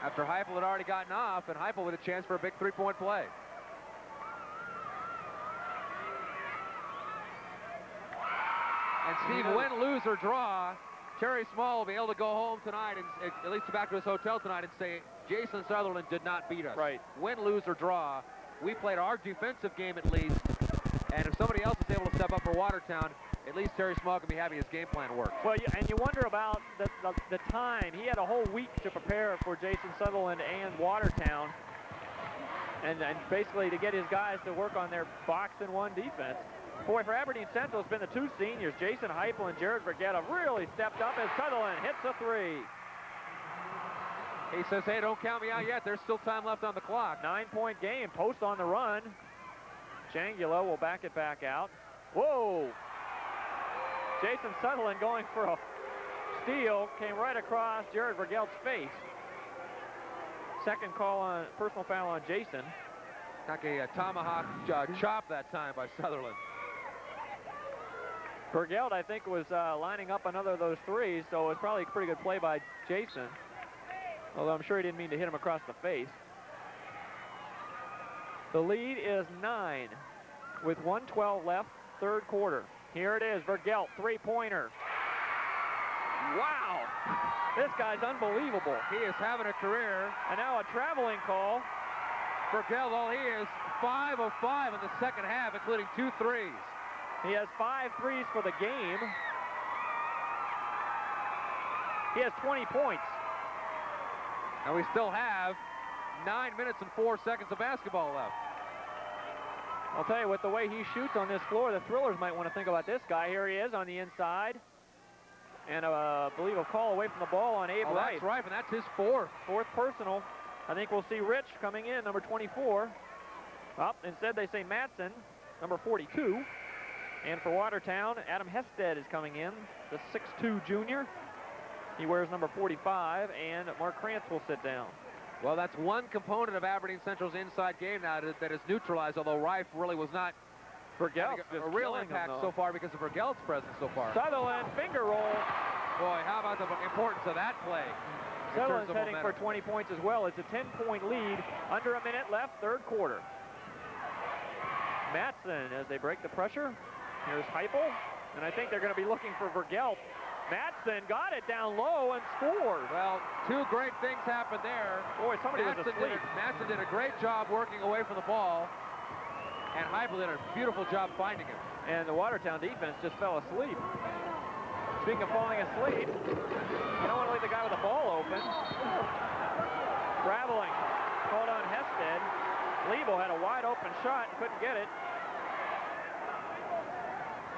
after Heupel had already gotten off, and Heupel with a chance for a big 3-point play. And Steve, win, lose, or draw, Terry Small will be able to go home tonight, and at least back to his hotel tonight, and say, Jason Sutherland did not beat us. Right. Win, lose, or draw, we played our defensive game at least, and if somebody else is able to step up for Watertown, at least Terry Small can be happy his game plan worked. Well, and you wonder about the time. He had a whole week to prepare for Jason Sutherland and Watertown, and basically to get his guys to work on their box-and-one defense. Boy, for Aberdeen Central, it's been the 2 seniors, Jason Heupel and Jared Vergett, have really stepped up as Sutherland hits a 3. He says, hey, don't count me out yet. There's still time left on the clock. 9-point game. Post on the run. Jangula will back it back out. Whoa! Jason Sutherland going for a steal. Came right across Jared Vergelt's face. Second call on personal foul on Jason. Like a tomahawk chop that time by Sutherland. Vergelt, I think, was lining up another of those 3s, so it was probably a pretty good play by Jason. Although I'm sure he didn't mean to hit him across the face. The lead is 9 with 1:12 left, third quarter. Here it is, Vergelt, 3-pointer. Wow! This guy's unbelievable. He is having a career. And now a traveling call. Vergelt, all he is, 5 of 5 in the second half, including 2 threes. He has 5 threes for the game. He has 20 points. And we still have 9 minutes and 4 seconds of basketball left. I'll tell you, with the way he shoots on this floor, the Thrillers might want to think about this guy. Here he is on the inside. And I believe a call away from the ball on Abe Wright. That's right, and that's his 4th. 4th personal. I think we'll see Rich coming in, number 24. Well, instead they say Matson, number 42. And for Watertown, Adam Hested is coming in, the 6'2 junior. He wears number 45, and Mark Krantz will sit down. Well, that's one component of Aberdeen Central's inside game now that is neutralized, although Reif really was not Vergelt's a real impact so far because of Vergelt's presence so far. Sutherland, finger roll. Boy, how about the importance of that play? Sutherland's heading for 20 points as well. It's a 10-point lead, under a minute left, third quarter. Matson as they break the pressure. Here's Heupel, and I think they're going to be looking for Vergelt. Matson got it down low and scored. Well, 2 great things happened there. Boy, somebody was asleep. Matson did a great job working away from the ball, and Heupel did a beautiful job finding him. And the Watertown defense just fell asleep. Speaking of falling asleep, you don't want to leave the guy with the ball open. Traveling, called on Hested. Liebel had a wide open shot and couldn't get it.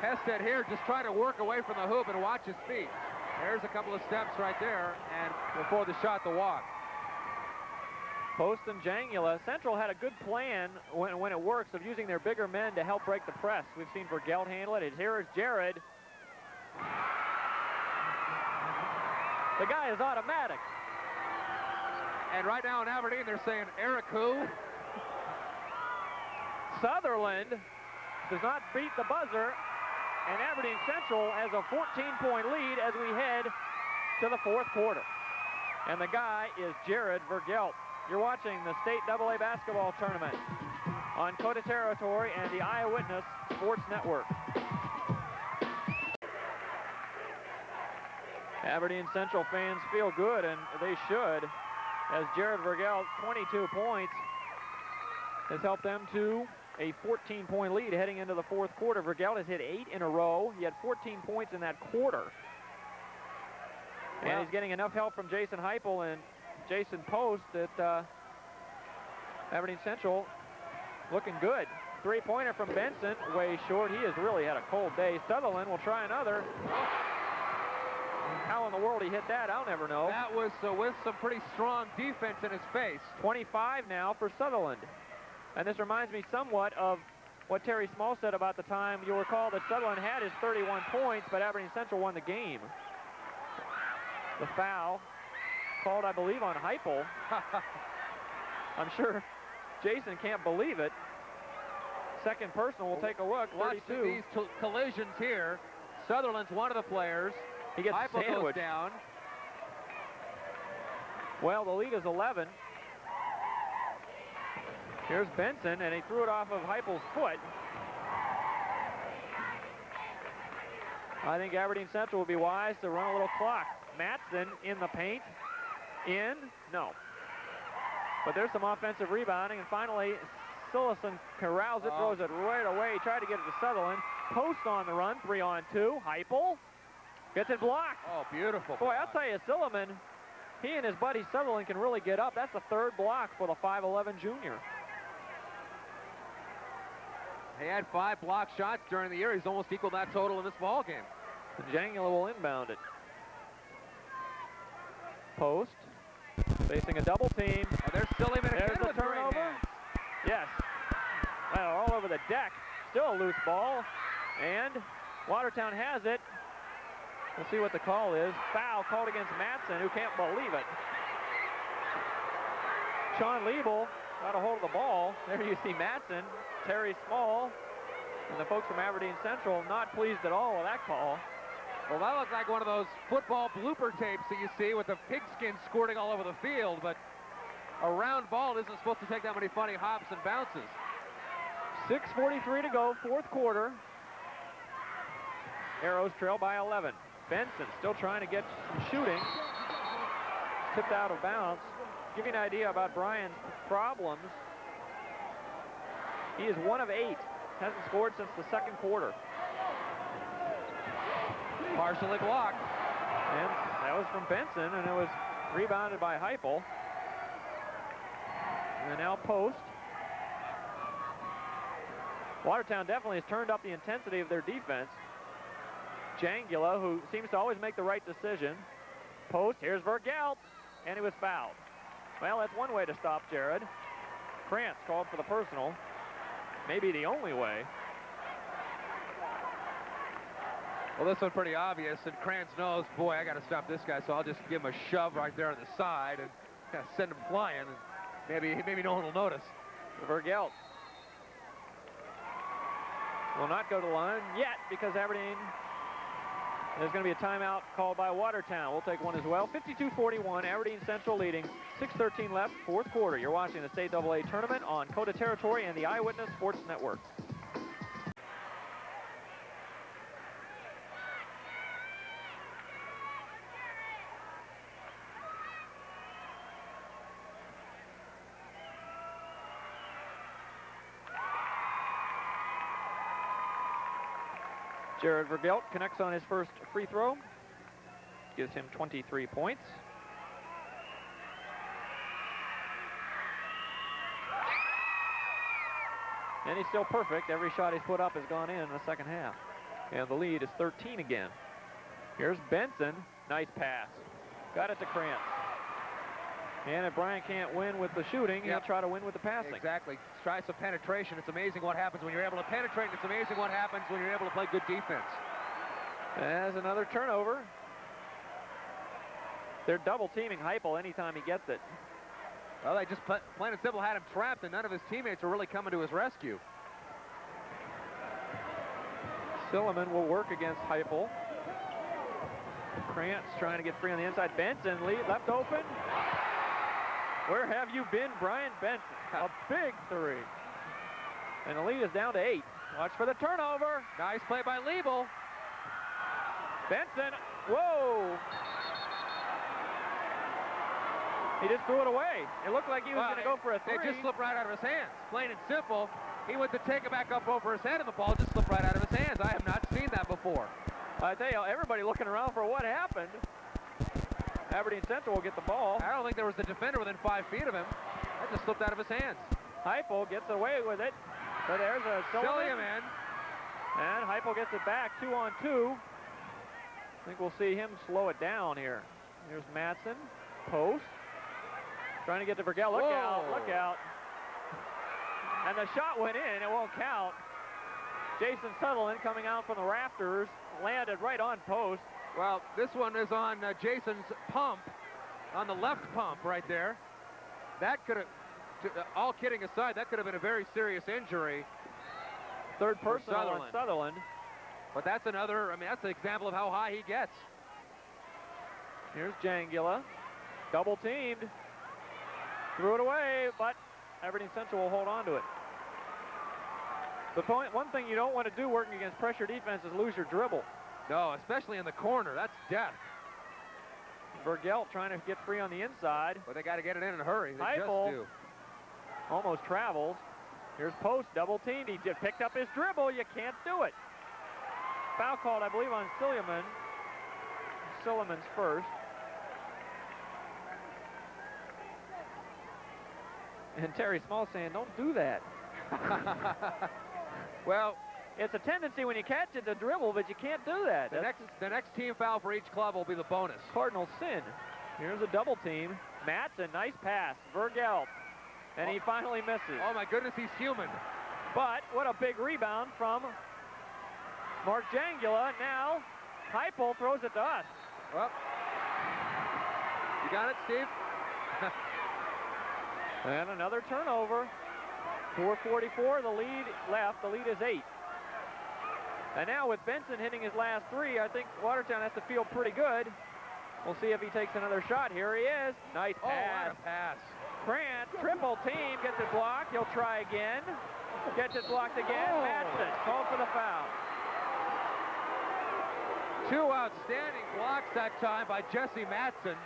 Hested here just trying to work away from the hoop and watch his feet. There's a couple of steps right there, and before the shot, the walk. Post and Jangula. Central had a good plan when it works of using their bigger men to help break the press. We've seen Vergelt handle it. Here is Jared. The guy is automatic. And right now in Aberdeen, they're saying, Eric who? Sutherland does not beat the buzzer, and Aberdeen Central has a 14-point lead as we head to the fourth quarter. And the guy is Jared Vergelt. You're watching the State AA Basketball Tournament on Coda Territory and the Eyewitness Sports Network. Aberdeen Central fans feel good, and they should, as Jared Vergelt's 22 points has helped them to a 14-point lead heading into the fourth quarter. Vergelt has hit 8 in a row. He had 14 points in that quarter. And he's getting enough help from Jason Heupel and Jason Post that Aberdeen Central looking good. Three-pointer from Benson, way short. He has really had a cold day. Sutherland will try another. How in the world he hit that, I'll never know. That was with some pretty strong defense in his face. 25 now for Sutherland. And this reminds me somewhat of what Terry Small said about the time. You'll recall that Sutherland had his 31 points, but Aberdeen Central won the game. The foul called, I believe, on Heupel. I'm sure Jason can't believe it. Second personal, we'll take a look. 32. Watching these collisions here. Sutherland's one of the players. He gets Heupel goes down. Well, the lead is 11. Here's Benson, and he threw it off of Heupel's foot. I think Aberdeen Central will be wise to run a little clock. Matson in the paint. In? No. But there's some offensive rebounding, and finally, Sillison corrals it, throws it right away. He tried to get it to Sutherland. Post on the run, 3-on-2. Heupel gets it blocked. Oh, beautiful. Boy, I'll tell you, Silliman, he and his buddy Sutherland can really get up. That's the third block for the 5'11 junior. He had 5 block shots during the year. He's almost equaled that total in this ball game. Jangula will inbound it. Post, facing a double team. Oh, there's Silliman again. There's the turnover. Yes. Well, all over the deck. Still a loose ball. And Watertown has it. We'll see what the call is. Foul called against Matson, who can't believe it. Sean Liebel got a hold of the ball. There you see Matson, Terry Small, and the folks from Aberdeen Central not pleased at all with that call. Well, that looks like one of those football blooper tapes that you see with the pigskin squirting all over the field, but a round ball isn't supposed to take that many funny hops and bounces. 6:43 to go, fourth quarter. Arrows trail by 11. Benson still trying to get some shooting. Tipped out of bounds. Give you an idea about Brian's problems. He is 1 of 8. Hasn't scored since the second quarter. Partially blocked. And that was from Benson, and it was rebounded by Heupel. And now Post. Watertown definitely has turned up the intensity of their defense. Jangula, who seems to always make the right decision. Post, here's Vergelt, and he was fouled. Well, that's one way to stop Jared. Krantz called for the personal. Maybe the only way. Well, this one's pretty obvious, and Krantz knows, boy, I got to stop this guy, so I'll just give him a shove right there on the side and send him flying, and maybe no one will notice. Vergelt will not go to the line yet because Aberdeen, there's going to be a timeout called by Watertown. We'll take one as well. 52-41, Aberdeen Central leading. 6:13 left, fourth quarter. You're watching the State AA Tournament on Coda Territory and the Eyewitness Sports Network. Jared Vergelt connects on his first free throw. Gives him 23 points. And he's still perfect. Every shot he's put up has gone in the second half. And the lead is 13 again. Here's Benson. Nice pass. Got it to Krantz. And if Brian can't win with the shooting, he'll try to win with the passing. Exactly. Try some penetration. It's amazing what happens when you're able to penetrate. It's amazing what happens when you're able to play good defense. There's another turnover. They're double teaming Heupel anytime he gets it. Well, they just plain and simple had him trapped, and none of his teammates are really coming to his rescue. Silliman will work against Heupel. Krantz trying to get free on the inside. Benson left open. Where have you been, Brian Benson? A big three. And the lead is down to 8. Watch for the turnover. Nice play by Liebel. Benson, whoa! He just threw it away. It looked like he was going to go for a three. It just slipped right out of his hands. Plain and simple. He went to take it back up over his head, and the ball just slipped right out of his hands. I have not seen that before. I tell you, everybody looking around for what happened. Aberdeen Central will get the ball. I don't think there was a defender within 5 feet of him. That just slipped out of his hands. Heupel gets away with it. So there's a Silliman. And Heupel gets it back, 2-on-2. I think we'll see him slow it down here. Here's Matson, post. Trying to get to Vergel. Look out, look out. And the shot went in, it won't count. Jason Sutherland coming out from the rafters, landed right on post. Well, this one is on Jason's pump, on the left pump right there. That could have, all kidding aside, that could have been a very serious injury. Third person on Sutherland. But that's another, I mean, that's an example of how high he gets. Here's Jangula, double teamed. Threw it away, but Aberdeen Central will hold on to it. One thing you don't want to do working against pressure defense is lose your dribble. No, especially in the corner. That's death. Vergel trying to get free on the inside. But they got to get it in a hurry. They Heupel just do. Almost travels. Here's Post, double teamed. He just picked up his dribble. You can't do it. Foul called, I believe, on Silliman. Silliman's first. And Terry Small saying, don't do that. Well, it's a tendency when you catch it to dribble, but you can't do that. The next team foul for each club will be the bonus. Cardinal sin. Here's a double team. Matson, nice pass. Vergel. And he finally misses. Oh my goodness, he's human. But what a big rebound from Mark Jangula. Now, Heupel throws it to us. Well, you got it, Steve? And another turnover. 4:44, the lead left. The lead is 8. And now with Benson hitting his last 3, I think Watertown has to feel pretty good. We'll see if he takes another shot. Here he is. Nice pass. Oh, what a pass. Krantz, triple team, gets it blocked. He'll try again. Gets it blocked again. Oh. Matson called for the foul. 2 outstanding blocks that time by Jesse Matson.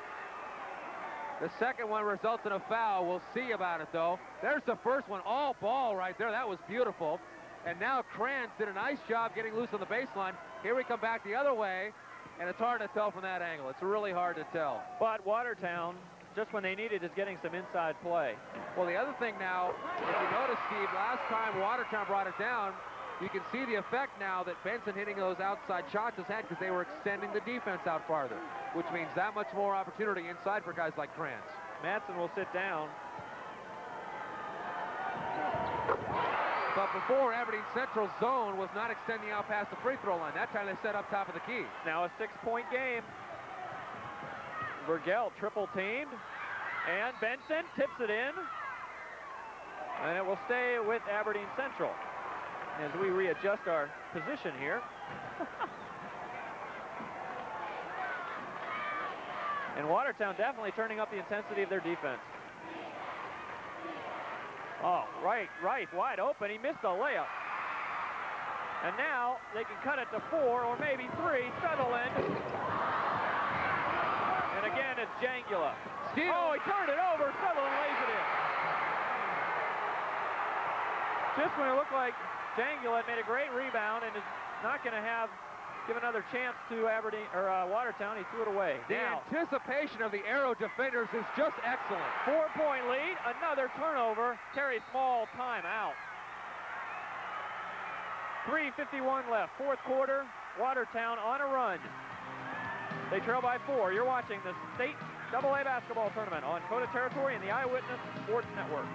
The second one results in a foul. We'll see about it, though. There's the first one. All ball right there. That was beautiful. And now Krantz did a nice job getting loose on the baseline. Here we come back the other way, and it's hard to tell from that angle. It's really hard to tell. But Watertown, just when they need it, is getting some inside play. Well, the other thing now, if you notice, Steve, last time Watertown brought it down, you can see the effect now that Benson hitting those outside shots has had because they were extending the defense out farther, which means that much more opportunity inside for guys like Krantz. Matson will sit down. But before, Aberdeen Central's zone was not extending out past the free throw line. That time they set up top of the key. Now a 6-point game. Vergel triple teamed. And Benson tips it in. And it will stay with Aberdeen Central as we readjust our position here. And Watertown definitely turning up the intensity of their defense. Oh, right, wide open. He missed the layup. And now they can cut it to 4 or maybe 3. Sutherland. And again, it's Jangula. Oh, he turned it over. Sutherland lays it in. Just when it looked like Jangula made a great rebound and is not going to give another chance to Aberdeen or Watertown. He threw it away. The anticipation of the Arrow defenders is just excellent. 4-point lead, another turnover. Terry Small timeout. 3:51 left, 4th quarter. Watertown on a run. They trail by 4. You're watching the State AA Basketball Tournament on Coda Territory and the Eyewitness Sports Network.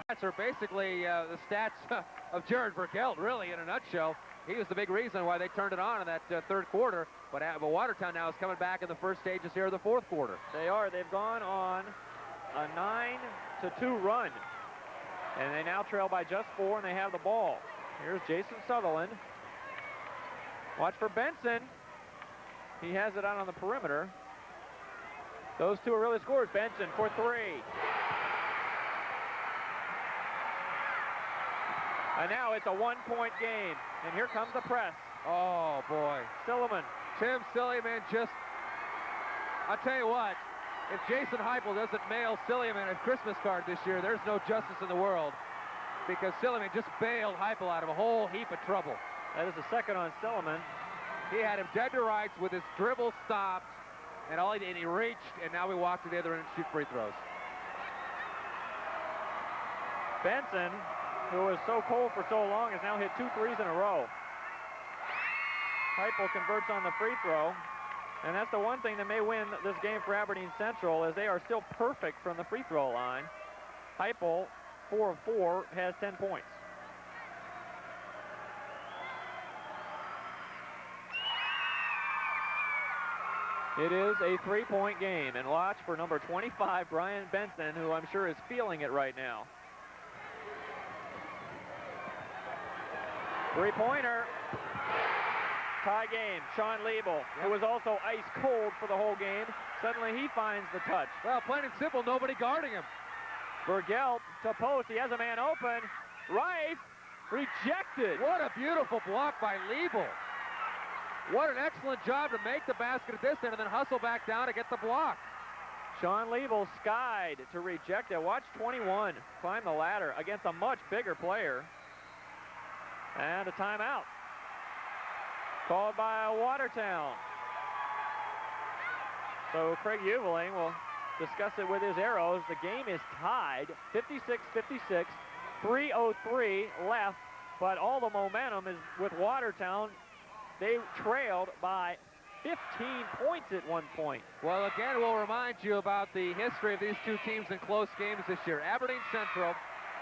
Stats are basically the stats of Jared Vergel, really, in a nutshell. He was the big reason why they turned it on in that 3rd quarter. But Watertown now is coming back in the first stages here of the 4th quarter. They are. They've gone on a 9-2 run. And they now trail by just 4, and they have the ball. Here's Jason Sutherland. Watch for Benson. He has it out on the perimeter. Those two are really scorers. Benson for three. And now it's a one-point game. And here comes the press. Oh, boy. Silliman. Tim Silliman just... I'll tell you what. If Jason Heupel doesn't mail Silliman a Christmas card this year, there's no justice in the world. Because Silliman just bailed Heupel out of a whole heap of trouble. That is the second on Silliman. He had him dead to rights with his dribble stopped. And all he did, he reached, and now we walk to the other end and shoot free throws. Benson, who was so cold for so long, has now hit 2 threes in a row. Heupel converts on the free throw. And that's the one thing that may win this game for Aberdeen Central, is they are still perfect from the free throw line. Heupel, 4 of 4, has 10 points. It is a 3-point game, and watch for number 25, Brian Benson, who I'm sure is feeling it right now. Three-pointer. Tie game. Sean Liebel, who was also ice cold for the whole game. Suddenly he finds the touch. Well, plain and simple, nobody guarding him. Vergelt to post. He has a man open. Rife rejected. What a beautiful block by Liebel. What an excellent job to make the basket at this end and then hustle back down to get the block. Sean Liebel skied to reject it. Watch 21 climb the ladder against a much bigger player. And a timeout. Called by Watertown. So Craig Uveling will discuss it with his arrows. The game is tied, 56-56, 3:03 left, but all the momentum is with Watertown. They trailed by 15 points at one point. Well, again, we'll remind you about the history of these two teams in close games this year. Aberdeen Central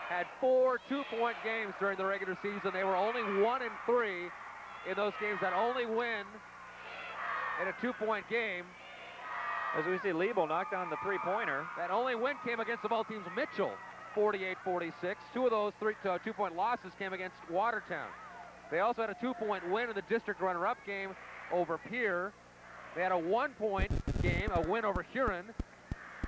had 4 two-point games during the regular season. They were only 1-3 in those games. That only win in a 2-point game. As we see, Liebel knocked down the three-pointer. That only win came against the ball teams Mitchell, 48-46. 2 of those 2-point losses came against Watertown. They also had a 2-point win in the district runner-up game over Pierre. They had a 1-point game, a win over Huron.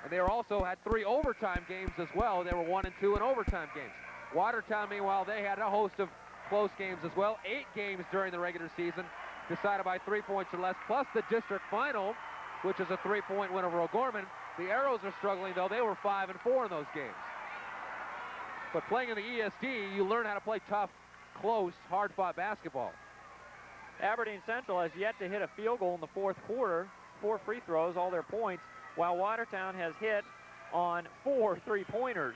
And they also had 3 overtime games as well. They were 1-2 in overtime games. Watertown, meanwhile, they had a host of close games as well. 8 games during the regular season, decided by 3 points or less, plus the district final, which is a 3-point win over O'Gorman. The Arrows are struggling, though. They were 5-4 in those games. But playing in the ESD, you learn how to play tough, close, hard-fought basketball. Aberdeen Central has yet to hit a field goal in the fourth quarter. 4 free throws, all their points, while Watertown has hit on 4 three-pointers.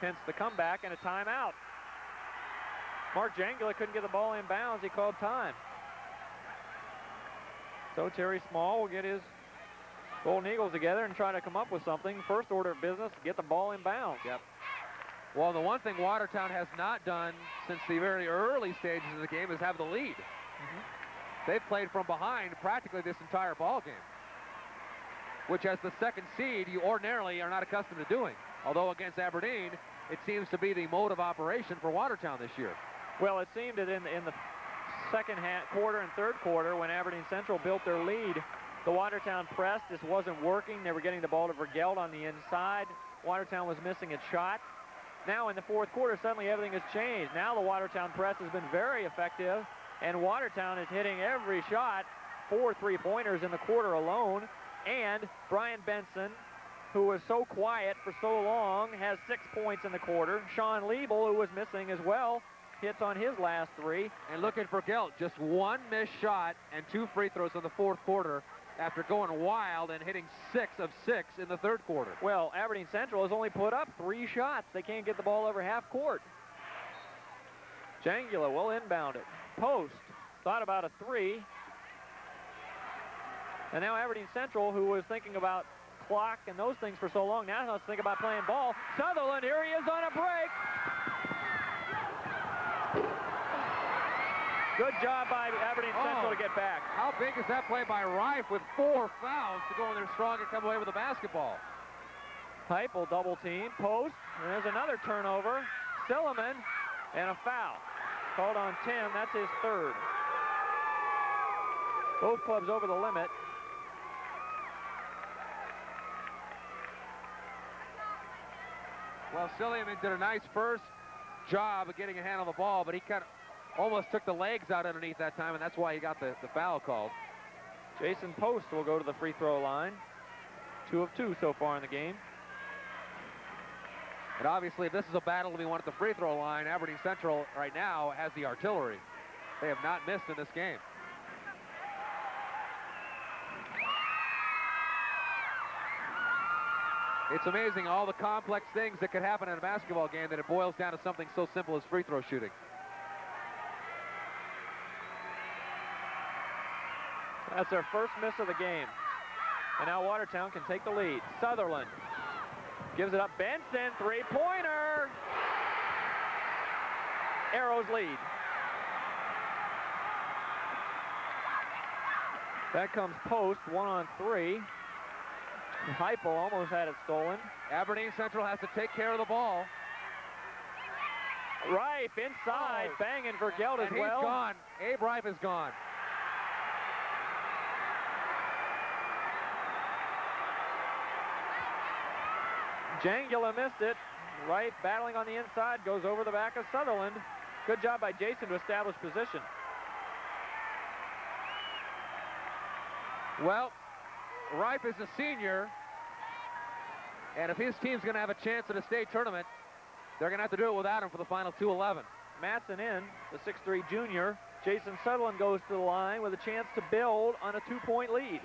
Hence the comeback and a timeout. Mark Jangula couldn't get the ball in bounds. He called time. So Terry Small will get his Golden Eagles together and try to come up with something. First order of business, get the ball in bounds. Yep. Well, the one thing Watertown has not done since the very early stages of the game is have the lead. They've played from behind practically this entire ball game, which as the second seed you ordinarily are not accustomed to doing. Although against Aberdeen, it seems to be the mode of operation for Watertown this year. Well, it seemed that in the second quarter and third quarter, when Aberdeen Central built their lead, the Watertown press just wasn't working. They were getting the ball to Vergelt on the inside. Watertown was missing a shot. Now in the fourth quarter, suddenly everything has changed. Now the Watertown press has been very effective, and Watertown is hitting every shot. 4 three-pointers in the quarter alone. And Brian Benson, who was so quiet for so long, has 6 points in the quarter. Sean Liebel, who was missing as well, hits on his last 3. And look at Vergelt, just 1 missed shot and 2 free throws in the fourth quarter after going wild and hitting 6 of 6 in the third quarter. Well, Aberdeen Central has only put up 3 shots. They can't get the ball over half court. Jangula will inbound it. Post, thought about a 3. And now Aberdeen Central, who was thinking about clock and those things for so long, now has to think about playing ball. Sutherland, here he is on a break. Good job by Aberdeen Central to get back. How big is that play by Rife with 4 fouls to go in there strong and come away with the basketball? Heupel double team, post, and there's another turnover. Silliman, and a foul. called on Tim. That's his third. Both clubs over the limit. Well, Silliman did a nice first job of getting a hand on the ball, but he kind of almost took the legs out underneath that time, and that's why he got the foul called. Jason Post will go to the free throw line. 2 of 2 so far in the game. And obviously, if this is a battle to be won at the free throw line, Aberdeen Central right now has the artillery. They have not missed in this game. It's amazing all the complex things that could happen in a basketball game that it boils down to something so simple as free throw shooting. That's their first miss of the game. And now Watertown can take the lead. Sutherland gives it up. Benson, three-pointer. Arrows lead. That comes Post, 1-on-3. Heupel almost had it stolen. Aberdeen Central has to take care of the ball. Ripe inside, banging for Gelt as well. He's gone. Abe Ripe is gone. Jangula missed it. Ripe battling on the inside, goes over the back of Sutherland. Good job by Jason to establish position. Well, Ripe is a senior, and if his team's going to have a chance at a state tournament, they're going to have to do it without him for the final 2-11. Matson in, the 6'3 junior. Jason Sutherland goes to the line with a chance to build on a 2-point lead.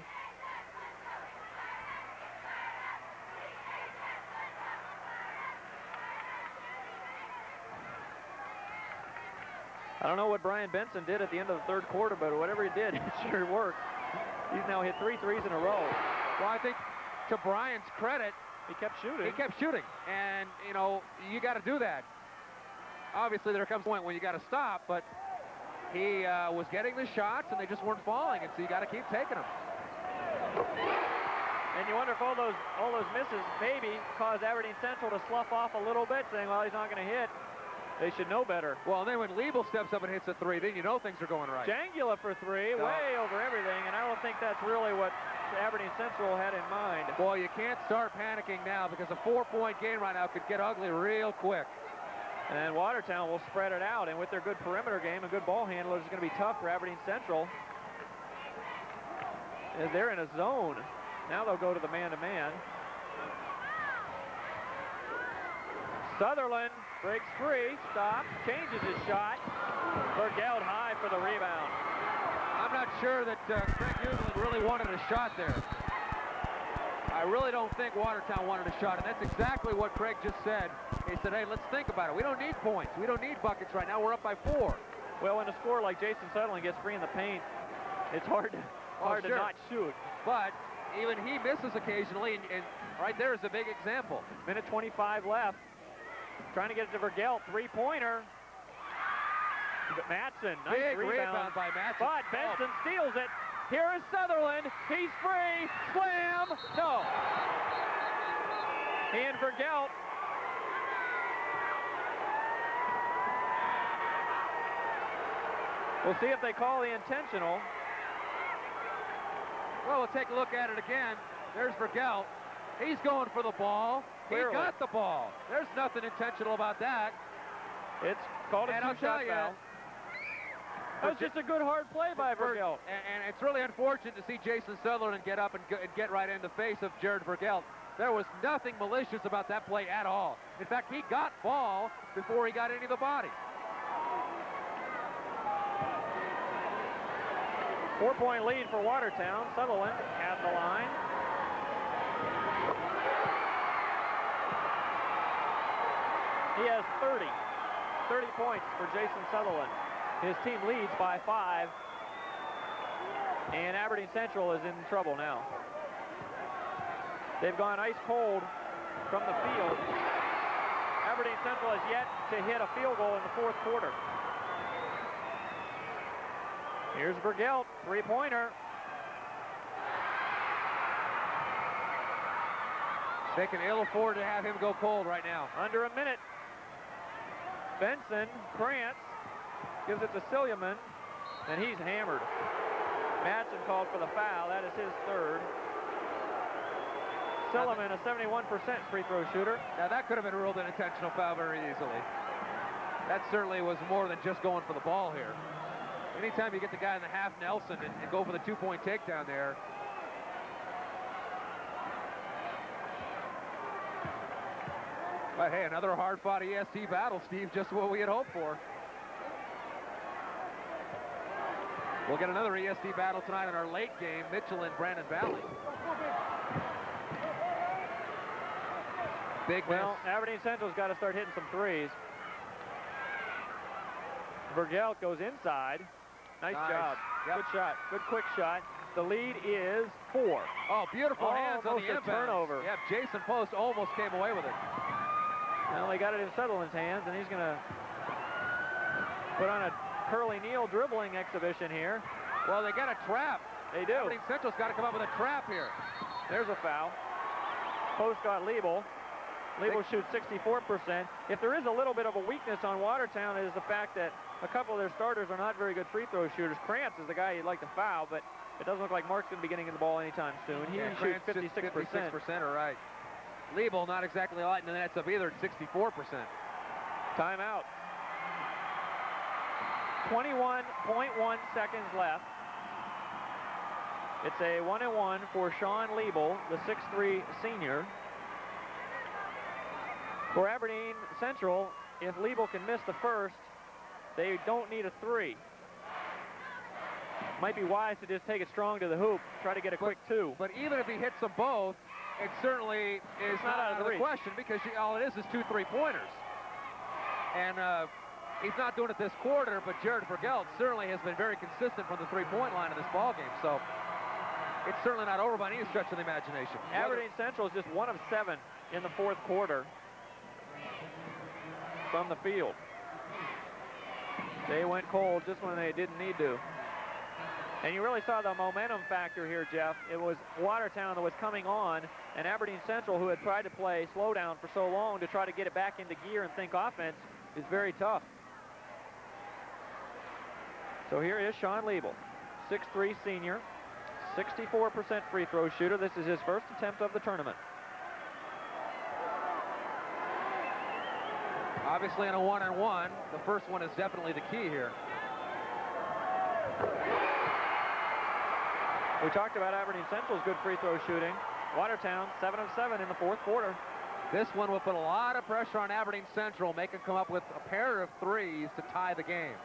I don't know what Brian Benson did at the end of the third quarter, but whatever he did, it sure worked. He's now hit 3 threes in a row. Well, I think to Brian's credit, he kept shooting. He kept shooting, and, you know, you got to do that. Obviously, there comes a point when you got to stop, but he was getting the shots, and they just weren't falling, and so you got to keep taking them. And you wonder if all those misses maybe caused Aberdeen Central to slough off a little bit, saying, well, he's not going to hit. They should know better. Well, and then when Liebel steps up and hits a 3, then you know things are going right. Jangula for 3, way over everything, and I don't think that's really what Aberdeen Central had in mind. Boy, you can't start panicking now because a 4-point game right now could get ugly real quick. And Watertown will spread it out, and with their good perimeter game and good ball handlers, it's going to be tough for Aberdeen Central. As they're in a zone. Now they'll go to the man-to-man. Sutherland breaks free, stops, changes his shot. Bergeld high for the rebound. I'm not sure that Craig Hughlin really wanted a shot there. I really don't think Watertown wanted a shot, and that's exactly what Craig just said. He said, hey, let's think about it. We don't need points. We don't need buckets right now. We're up by 4. Well, when a scorer like Jason Sutherland gets free in the paint, it's hard to not shoot. But even he misses occasionally, and right there is a big example. Minute 25 left. Trying to get it to Bergeld, 3-pointer. Matson, nice big rebound by Matson. But Benson steals it. Here is Sutherland. He's free. Slam. No. He and Bergeld. We'll see if they call the intentional. Well, we'll take a look at it again. There's Bergeld. He's going for the ball. Clearly. He got the ball. There's nothing intentional about that. It's called a two-shot foul. That was just a good hard play by Bergeld. And it's really unfortunate to see Jason Sutherland get up and get right in the face of Jared Bergeld. There was nothing malicious about that play at all. In fact, he got ball before he got into the body. 4-point lead for Watertown. Sutherland at the line. He has 30 points for Jason Sutherland. His team leads by 5. And Aberdeen Central is in trouble now. They've gone ice cold from the field. Aberdeen Central has yet to hit a field goal in the 4th quarter. Here's Bergeld, 3-pointer. They can ill afford to have him go cold right now. Under a minute. Benson, Krantz, gives it to Silliman, and he's hammered. Madsen called for the foul. That is his third. Silliman, a 71% free throw shooter. Now that could have been ruled an intentional foul very easily. That certainly was more than just going for the ball here. Anytime you get the guy in the half Nelson and go for the 2-point takedown there. But hey, another hard-fought EST battle, Steve, just what we had hoped for. We'll get another EST battle tonight in our late game, Mitchell and Brandon Valley. Big well, Aberdeen Central's got to start hitting some threes. Vergelt goes inside. Nice job. Yep. Good shot. Good quick shot. The lead is 4. Oh, beautiful hands on the inbound. Turnover. Yep, Jason Post almost came away with it. Well, they got it in Sutherland's hands, and he's going to put on a Curly Neal dribbling exhibition here. Well, they got a trap. They do. Aberdeen Central's got to come up with a trap here. There's a foul. Post got Liebel. Liebel shoots 64%. If there is a little bit of a weakness on Watertown, it is the fact that a couple of their starters are not very good free throw shooters. Krantz is the guy you'd like to foul, but it doesn't look like Mark's going to be getting in the ball anytime soon. He shoots 56%. 56%, all right. Liebel not exactly lighting the nets up either at 64%. Timeout. 21.1 seconds left. It's a 1-and-1 for Sean Liebel, the 6'3" senior. For Aberdeen Central, if Liebel can miss the first, they don't need a 3. Might be wise to just take it strong to the hoop, try to get a quick 2. But even if he hits them both, it certainly is not out of the question, because all it is 2 3-pointers. And he's not doing it this quarter, but Jared Vergelt certainly has been very consistent from the 3-point line in this ball game. So it's certainly not over by any stretch of the imagination. Aberdeen Central is just 1 of 7 in the fourth quarter from the field. They went cold just when they didn't need to. And you really saw the momentum factor here, Jeff. It was Watertown that was coming on, and Aberdeen Central, who had tried to play slow down for so long, to try to get it back into gear and think offense is very tough. So here is Sean Liebel, 6'3" senior, 64% free throw shooter. This is his first attempt of the tournament. Obviously in a 1-and-1, the first one is definitely the key here. We talked about Aberdeen Central's good free throw shooting. Watertown, 7 of 7 in the fourth quarter. This one will put a lot of pressure on Aberdeen Central, make them come up with a pair of threes to tie the game.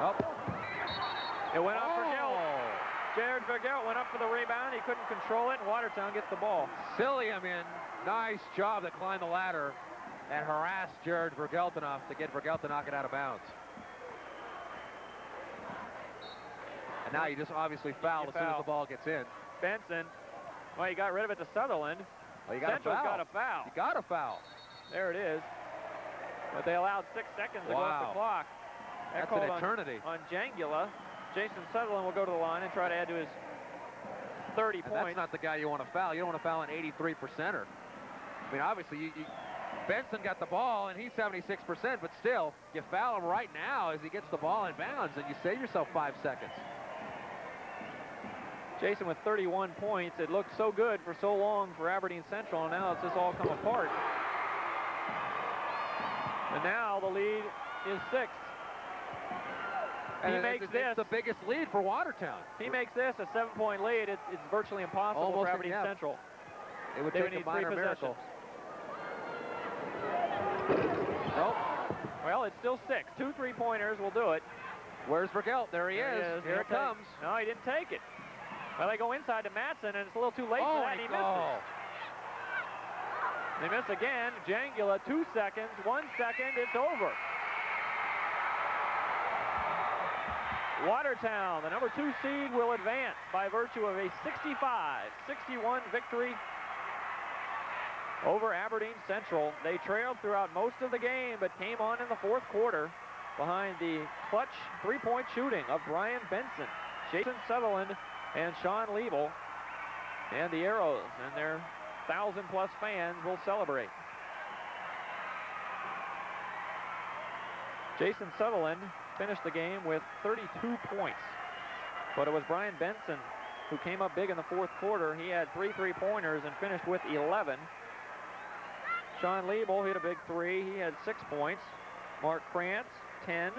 Oh. It went up for Vergelt. Jared Vergelt went up for the rebound. He couldn't control it, and Watertown gets the ball. Silliam in. Nice job to climb the ladder and harass Jared Vergelt enough to get Vergelt to knock it out of bounds. And now you just obviously foul as soon as the ball gets in. Benson, well, he got rid of it to Sutherland. Well, you got Central's a foul. got a foul. You got a foul. There it is. But they allowed 6 seconds to go off the clock. That's an eternity. On Jangula. Jason Sutherland will go to the line and try to add to his 30 points. That's not the guy you want to foul. You don't want to foul an 83%er. I mean, obviously, Benson got the ball, and he's 76%, but still, you foul him right now as he gets the ball in bounds, and you save yourself 5 seconds. Jason with 31 points. It looked so good for so long for Aberdeen Central, and now it's just all come apart. And now the lead is 6. He makes this the biggest lead for Watertown. He makes this a 7-point lead. It's virtually impossible for Aberdeen Central. It would take a minor miracle. Nope. Well, it's still 6. 2 3-pointers will do it. Where's Vergelt? There he is. Here it comes. No, he didn't take it. Well, they go inside to Madsen, and it's a little too late for that. He misses. They miss again. Jangula, 2 seconds. 1 second. It's over. Watertown, the number 2 seed, will advance by virtue of a 65-61 victory over Aberdeen Central. They trailed throughout most of the game, but came on in the fourth quarter behind the clutch 3-point shooting of Brian Benson, Jason Sutherland, and Sean Liebel. And the Arrows and their 1,000+ fans will celebrate. Jason Sutherland finished the game with 32 points, but it was Brian Benson who came up big in the fourth quarter. He had 3 3-pointers and finished with 11. Sean Liebel hit a big 3. He had 6 points. Mark Krantz, 10.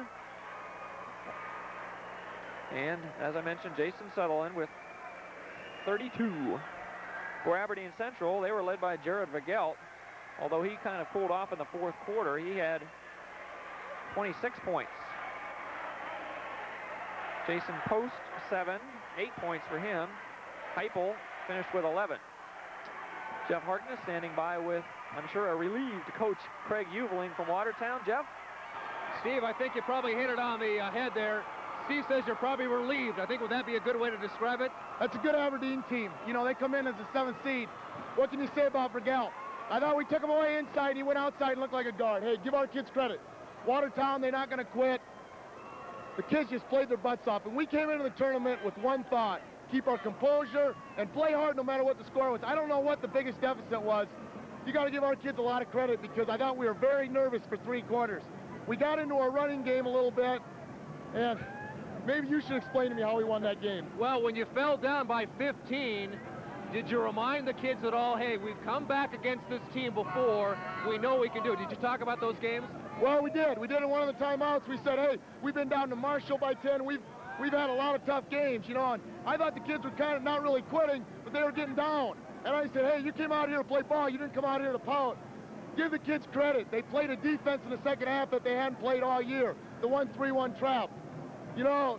And as I mentioned, Jason Sutherland with 32. For Aberdeen Central, they were led by Jared Vigelt. Although he kind of cooled off in the fourth quarter, he had 26 points. Jason Post, 7, 8 points for him. Heupel finished with 11. Jeff Harkness standing by with, I'm sure, a relieved coach Craig Uveling from Watertown. Jeff? Steve, I think you probably hit it on the head there. Steve says you're probably relieved. I think, would that be a good way to describe it? That's a good Aberdeen team. You know, they come in as a 7th seed. What can you say about Vigelt? I thought we took him away inside. He went outside and looked like a guard. Hey, give our kids credit. Watertown, they're not going to quit. The kids just played their butts off. And we came into the tournament with one thought: keep our composure and play hard no matter what the score was. I don't know what the biggest deficit was. You got to give our kids a lot of credit, because I thought we were very nervous for 3 quarters. We got into our running game a little bit, and maybe you should explain to me how we won that game. Well, when you fell down by 15, did you remind the kids at all, hey, we've come back against this team before, we know we can do it? Did you talk about those games? Well, we did. We did in one of the timeouts. We said, hey, we've been down to Marshall by 10. We've had a lot of tough games, you know, and I thought the kids were kind of not really quitting, but they were getting down. And I said, hey, you came out here to play ball. You didn't come out here to pout. Give the kids credit. They played a defense in the second half that they hadn't played all year, the 1-3-1 trap. You know,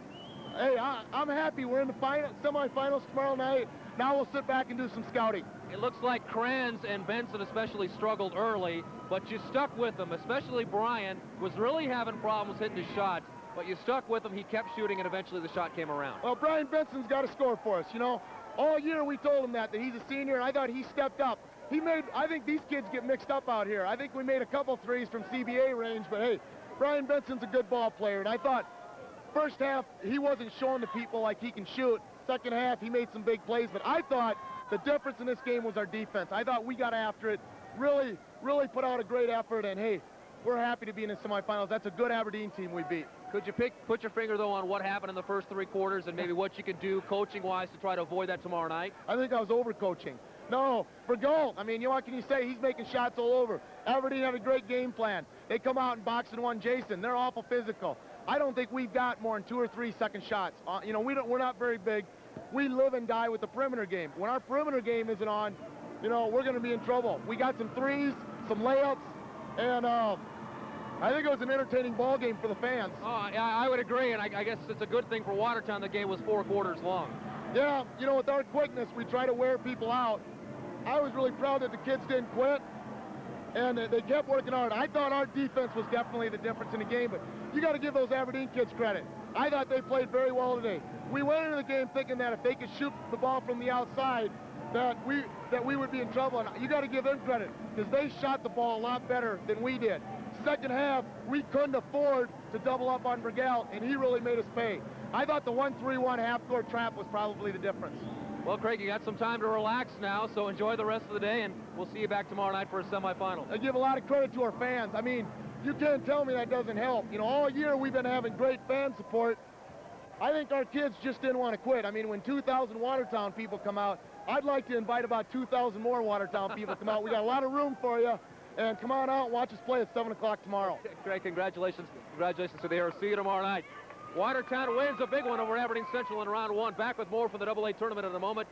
hey, I'm happy. We're in the semifinals tomorrow night. Now we'll sit back and do some scouting. It looks like Kranz and Benson especially struggled early, but you stuck with them, especially Brian was really having problems hitting his shots, but you stuck with him. He kept shooting, and eventually the shot came around. Well, Brian Benson's got to score for us, you know. All year we told him that he's a senior, and I thought he stepped up. I think these kids get mixed up out here. I think we made a couple threes from CBA range, but hey, Brian Benson's a good ball player, and I thought first half he wasn't showing the people like he can shoot. Second half he made some big plays, but I thought the difference in this game was our defense. I thought we got after it, really put out a great effort, and hey, we're happy to be in the semifinals. That's a good Aberdeen team we beat. Could you put your finger, though, on what happened in the first 3 quarters and maybe what you can do coaching-wise to try to avoid that tomorrow night? I think I was overcoaching. No, for goal. I mean, you know, what can you say? He's making shots all over. Aberdeen had a great game plan. They come out and box and won Jason. They're awful physical. I don't think we've got more than 2 or 3 second shots. You know, we're not very big. We live and die with the perimeter game. When our perimeter game isn't on, you know, we're going to be in trouble. We got some threes, some layups, and I think it was an entertaining ball game for the fans. Oh, yeah, I would agree, and I guess it's a good thing for Watertown the game was 4 quarters long. Yeah, you know, with our quickness, we try to wear people out. I was really proud that the kids didn't quit, and they kept working hard. I thought our defense was definitely the difference in the game, but you got to give those Aberdeen kids credit. I thought they played very well today. We went into the game thinking that if they could shoot the ball from the outside, that we would be in trouble, and you got to give them credit, because they shot the ball a lot better than we did. Second half, we couldn't afford to double up on Vigelt, and he really made us pay. I thought the 1-3-1 half-court trap was probably the difference. Well, Craig, you got some time to relax now, so enjoy the rest of the day, and we'll see you back tomorrow night for a semifinal. I give a lot of credit to our fans. I mean, you can't tell me that doesn't help. You know, all year we've been having great fan support. I think our kids just didn't want to quit. I mean, when 2,000 Watertown people come out, I'd like to invite about 2,000 more Watertown people to come out. We got a lot of room for you. And come on out and watch us play at 7 o'clock tomorrow. Craig, congratulations. Congratulations to the Air. See you tomorrow night. Watertown wins a big one over Aberdeen Central in round 1. Back with more from the AA tournament in a moment.